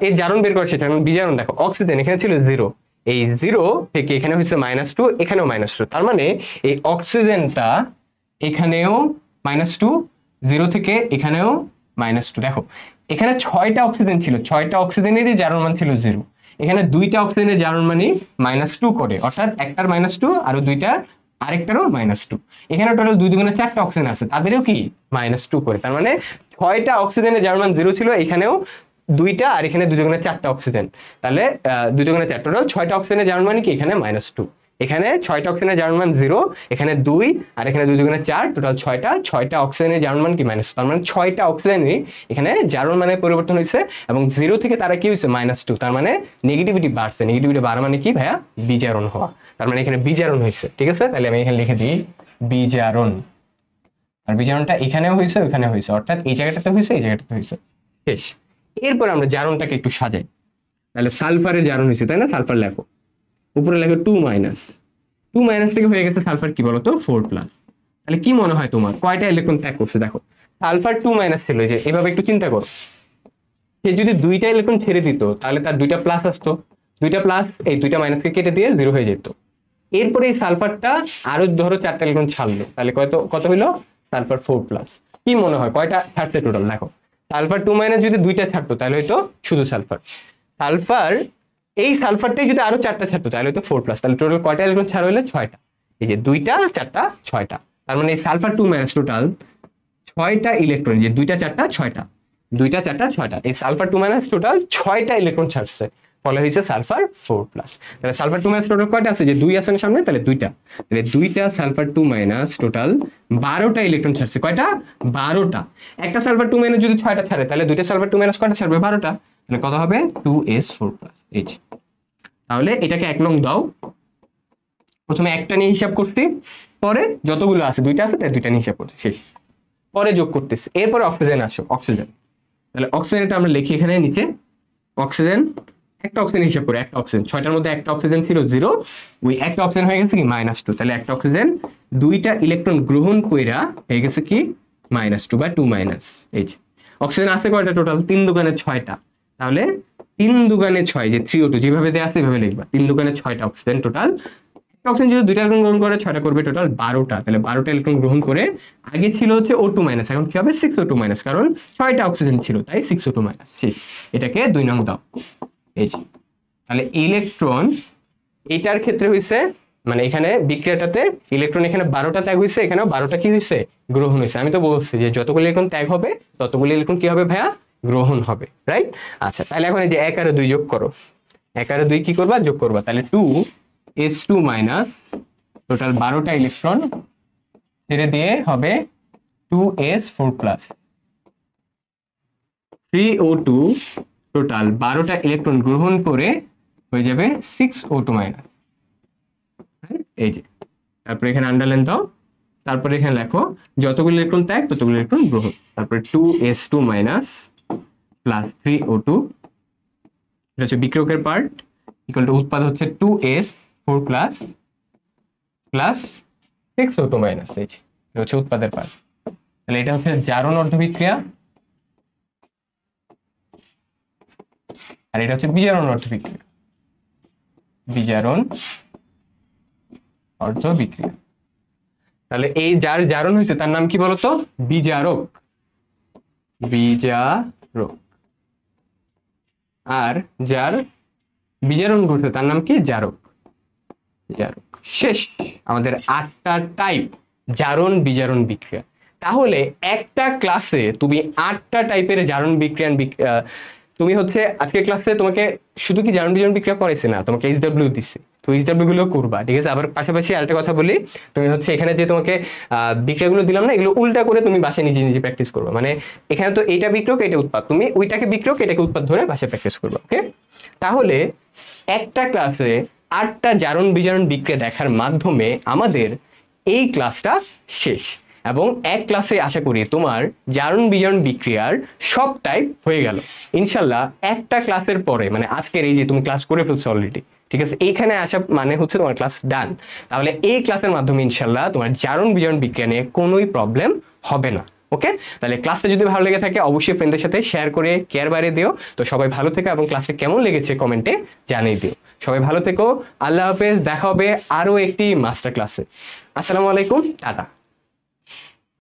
এই জারণ বের করা শেষ। এখন বিজারণ দেখো, অক্সিজেন এখানে ছিল 0, এই 0 থেকে এখানে হয়েছে -2, এখানেও -2, তার মানে এই অক্সিজেনটা এখানেও -2, 0 থেকে এখানেও -2। দেখো এখানে 6টা অক্সিজেন ছিল, 6টা অক্সিজেনেরই জারণ মান ছিল 0, এখানে 2টা অক্সিজেনের জারণ মানই -2 করে, অর্থাৎ একটার -2 আর দুইটা আরেকটারও -2। এখানে টোটাল 2 দুগুণে 4টা অক্সিজেন আছে, তাদেরও কি -2 করে, তার মানে 6টা অক্সিজেনের জারণ মান 0 ছিল, এখানেও 2টা আর এখানে 2 দুগুণে 4টা অক্সিজেন, তাহলে 2 দুগুণে 4, টোটাল 6টা অক্সিজেনের জারণ মানে কি এখানে -2, এখানে 6টা অক্সিজেনের জারণ মান 0, এখানে 2 আর এখানে 2 দুগুণে 4, টোটাল 6টা অক্সিজেনের জারণ মান কি -2, তার মানে 6টা অক্সিজেনই এখানে জারণ মানে পরিবর্তন হয়েছে, এবং 0 থেকে তারা কি হয়েছে -2, তার মানে নেগেটিভিটি বাড়ছে। নেগেটিভিটি বাড়া মানে কি ভাইয়া, বিজারণ হওয়া, তার মানে এখানে বিজারণ হয়েছে। ঠিক আছে, তাহলে আমি এখানে লিখে দিই বিজারণ, আর বিজারণটা এখানেও হয়েছে ওখানেও হয়েছে, অর্থাৎ এই জায়গাটাতে হয়েছে এই জায়গাটাতে হয়েছে, শেষ। এরপর আমরা জারণটাকে একটু সাজাই, তাহলে সালফারের জারণ হয়েছে তাই না, সালফার লেখো, উপরে লেখো 2- থেকে হয়ে গেছে সালফার কি বলতো 4+। তাহলে কি মনে হয় তোমার কয়টা ইলেকট্রন ত্যাগ করছে? দেখো সালফার 2- ছিল, যে এভাবে একটু চিন্তা করো, সে যদি 2টা ইলেকট্রন ছেড়ে দিত তাহলে তার 2টা প্লাস আসতো, 2টা প্লাস এই 2টা মাইনাসকে কেটে দিয়ে 0 হয়ে যেত। এরপরে এই সালফারটা আরো ধরো 4টা ইলেকট্রন ছাড়লো, তাহলে কত হইলো সালফার 4+। কি মনে হয় কয়টা ছাড়ছে টোটাল? দেখো সালফার 2- যদি 2টা ছাড়তো তাহলে হয়তো শুধু সালফার এই সালফারটাই যদি আরো 4টা ছাড়তো তাহলে হয়তো 4+, তাহলে টোটাল কয়টা ইলেকট্রন ছাড়া হইলো 6টা, এই যে 2টা 4টা 6টা, তার মানে এই সালফার 2- টোটাল 6টা ইলেকট্রন, যে 2টা 4টা 6টা, 2টা 4টা 6টা, এই সালফার 2- টোটাল 6টা ইলেকট্রন ছাড়ছে, ফলে হয়েছে সালফার 4+। তাহলে সালফার 2- টোটাল কয়টা আছে, যে 2 আছে না সামনে, তাহলে 2টা, তাহলে 2টা সালফার 2- টোটাল 12টা ইলেকট্রন ছাড়ছে। কয়টা? 12টা। একটা সালফার 2- যদি 6টা ছাড়ে তাহলে 2টা সালফার 2- কয়টা ছাড়বে? 12টা, তাহলে কত হবে 2s4+। এই যে, তাহলে এটাকে 1 নং দাও, প্রথমে একটা নিয়ে হিসাব করছি, পরে যতগুলো আছে 2টা আছে তাই 2টা নিয়ে হিসাব করছি, শেষ। পরে যোগ করতেছি, এরপরে অক্সিজেন আসো, অক্সিজেন, তাহলে অক্সিজেনটা আমরা লিখি এখানে নিচে, অক্সিজেন, একটা অক্সিজেন হিসাব করে, একটা অক্সিজেন 6টার মধ্যে একটা অক্সিজেন ছিল 0, ওই একটা অক্সিজেন হয়ে গেছে কি -2, তাহলে একটা অক্সিজেন 2টা ইলেকট্রন গ্রহণ কইরা হয়ে গেছে কি -2 বা 2-। এই যে অক্সিজেন আছে কয়টা টোটাল? 3 দুগুণে 6টা, তাহলে 3 দুগুণে 6, যে 3O2 যেভাবে দেয়া আছে এভাবে লিখবা, 3 দুগুণে 6টা অক্সিজেন টোটাল। অক্সিজেন যদি 2টা ইলেকট্রন গ্রহণ করে 6টা করবে টোটাল 12টা, তাহলে 12টা ইলেকট্রন গ্রহণ করে, আগে ছিল হচ্ছে O2-, এখন কি হবে 6O2-, কারণ 6টা অক্সিজেন ছিল তাই 6O2-। শেষ, এটাকে 2 নং দাও। এই যে, তাহলে ইলেকট্রন এটার ক্ষেত্রে হইছে, মানে এখানে বিক্রিয়াটাতে ইলেকট্রন এখানে 12টা ত্যাগ হইছে, এখানেও 12টা কি হইছে গ্রহণ হইছে। আমি তো বলছি যে যতগুলো ইলেকট্রন ত্যাগ হবে ততগুলো ইলেকট্রন কি হবে ভাইয়া, গ্রহণ হবে, রাইট? আচ্ছা, তাহলে এখন এই যে 1 আর 2 যোগ করো, 1 আর 2 কি করবা, যোগ করবা, তাহলে 2s2- টোটাল 12টা ইলেকট্রন ছেড়ে দিয়ে হবে 2s4+, 3O2 টোটাল 12টা ইলেকট্রন গ্রহণ করে হয়ে যাবে 6O2-। এই যে, তারপরে এখানে আন্ডারলাইন দাও, তারপরে এখানে লেখো যতগুলো ইলেকট্রন ত্যাগ ততগুলো ইলেকট্রন গ্রহণ, তারপরে 2s2- প্লাস 3O2, এটা হচ্ছে বিক্রিয়কের পার্ট, ইকুয়াল টু উৎপাদ হচ্ছে 2s4+ প্লাস 6O2-। এই যে, এটা হচ্ছে উৎপাদের পার্ট। তাহলে এটা হচ্ছে জারণ অর্ধবিক্রিয়া, আর এটা হচ্ছে বিজারণ অর্ধবিক্রিয়া, বিজারণ অর্ধবিক্রিয়া। তাহলে এই যার জারণ হয়েছে তার নাম কি বলতো? বিজারক, বিজারক। আর যার বিজারণ ঘটছে তার নাম কি? জারক, জারক। শেষ, আমাদের 8টা টাইপ জারণ বিজারণ বিক্রিয়া। তাহলে একটা ক্লাসে তুমি 8টা টাইপের জারণ বিক্রিয়া, তুমি হচ্ছে আজকের ক্লাসে তোমাকে শুধু কি জারণ বিজারণ বিক্রিয়া করাইছে না, তোমাকে HW দিছে, এইচডাব্লিউ গুলো করবা, ঠিক আছে। আবার পাশাপাশি আরেকটা কথা বলি, তুমি হচ্ছে এখানে যে তোমাকে বিক্রিয়াগুলো দিলাম না, এগুলো উল্টা করে তুমি বাসায় নিজে নিজে প্র্যাকটিস করবা। মানে এখানে তো এইটা বিক্রয়ক, এটা উৎপাদ, তুমি ওইটাকে বিক্রয়ক, এটাকে উৎপাদ ধরে বাসায় প্র্যাকটিস করবা। ওকে, তাহলে একটা ক্লাসে 8টা জারণ বিজারণ বিক্রিয়া দেখার মাধ্যমে আমাদের এই ক্লাসটা শেষ, এবং এক ক্লাসে আশা করি তোমার জারণ বিজারণ বিক্রিয়ার সব টাইপ হয়ে গেল ইনশাল্লাহ। একটা ক্লাসের পরে, মানে আজকের এই যে তুমি ক্লাস করে ফেলছো অলরেডি, ঠিক আছে, এইখানে আসা মানে হচ্ছে তোমার ক্লাস ডান। তাহলে এই ক্লাসের মাধ্যমে ইনশাল্লাহ তোমার জারণ বিজারণ বিক্রিয়া নিয়ে কোনোই প্রবলেম হবে না। ওকে, তাহলে ক্লাসটা যদি ভালো লেগে থাকে অবশ্যই ফ্রেন্ডদের সাথে শেয়ার করে কেয়ার বাড়িয়ে দিও। তো সবাই ভালো থেকো এবং ক্লাসটা কেমন লেগেছে কমেন্টে জানিয়ে দিও। সবাই ভালো থেকো, আল্লাহ হাফেজ, দেখা হবে আরো একটি মাস্টার ক্লাসে। আসসালামু আলাইকুম, টাটা।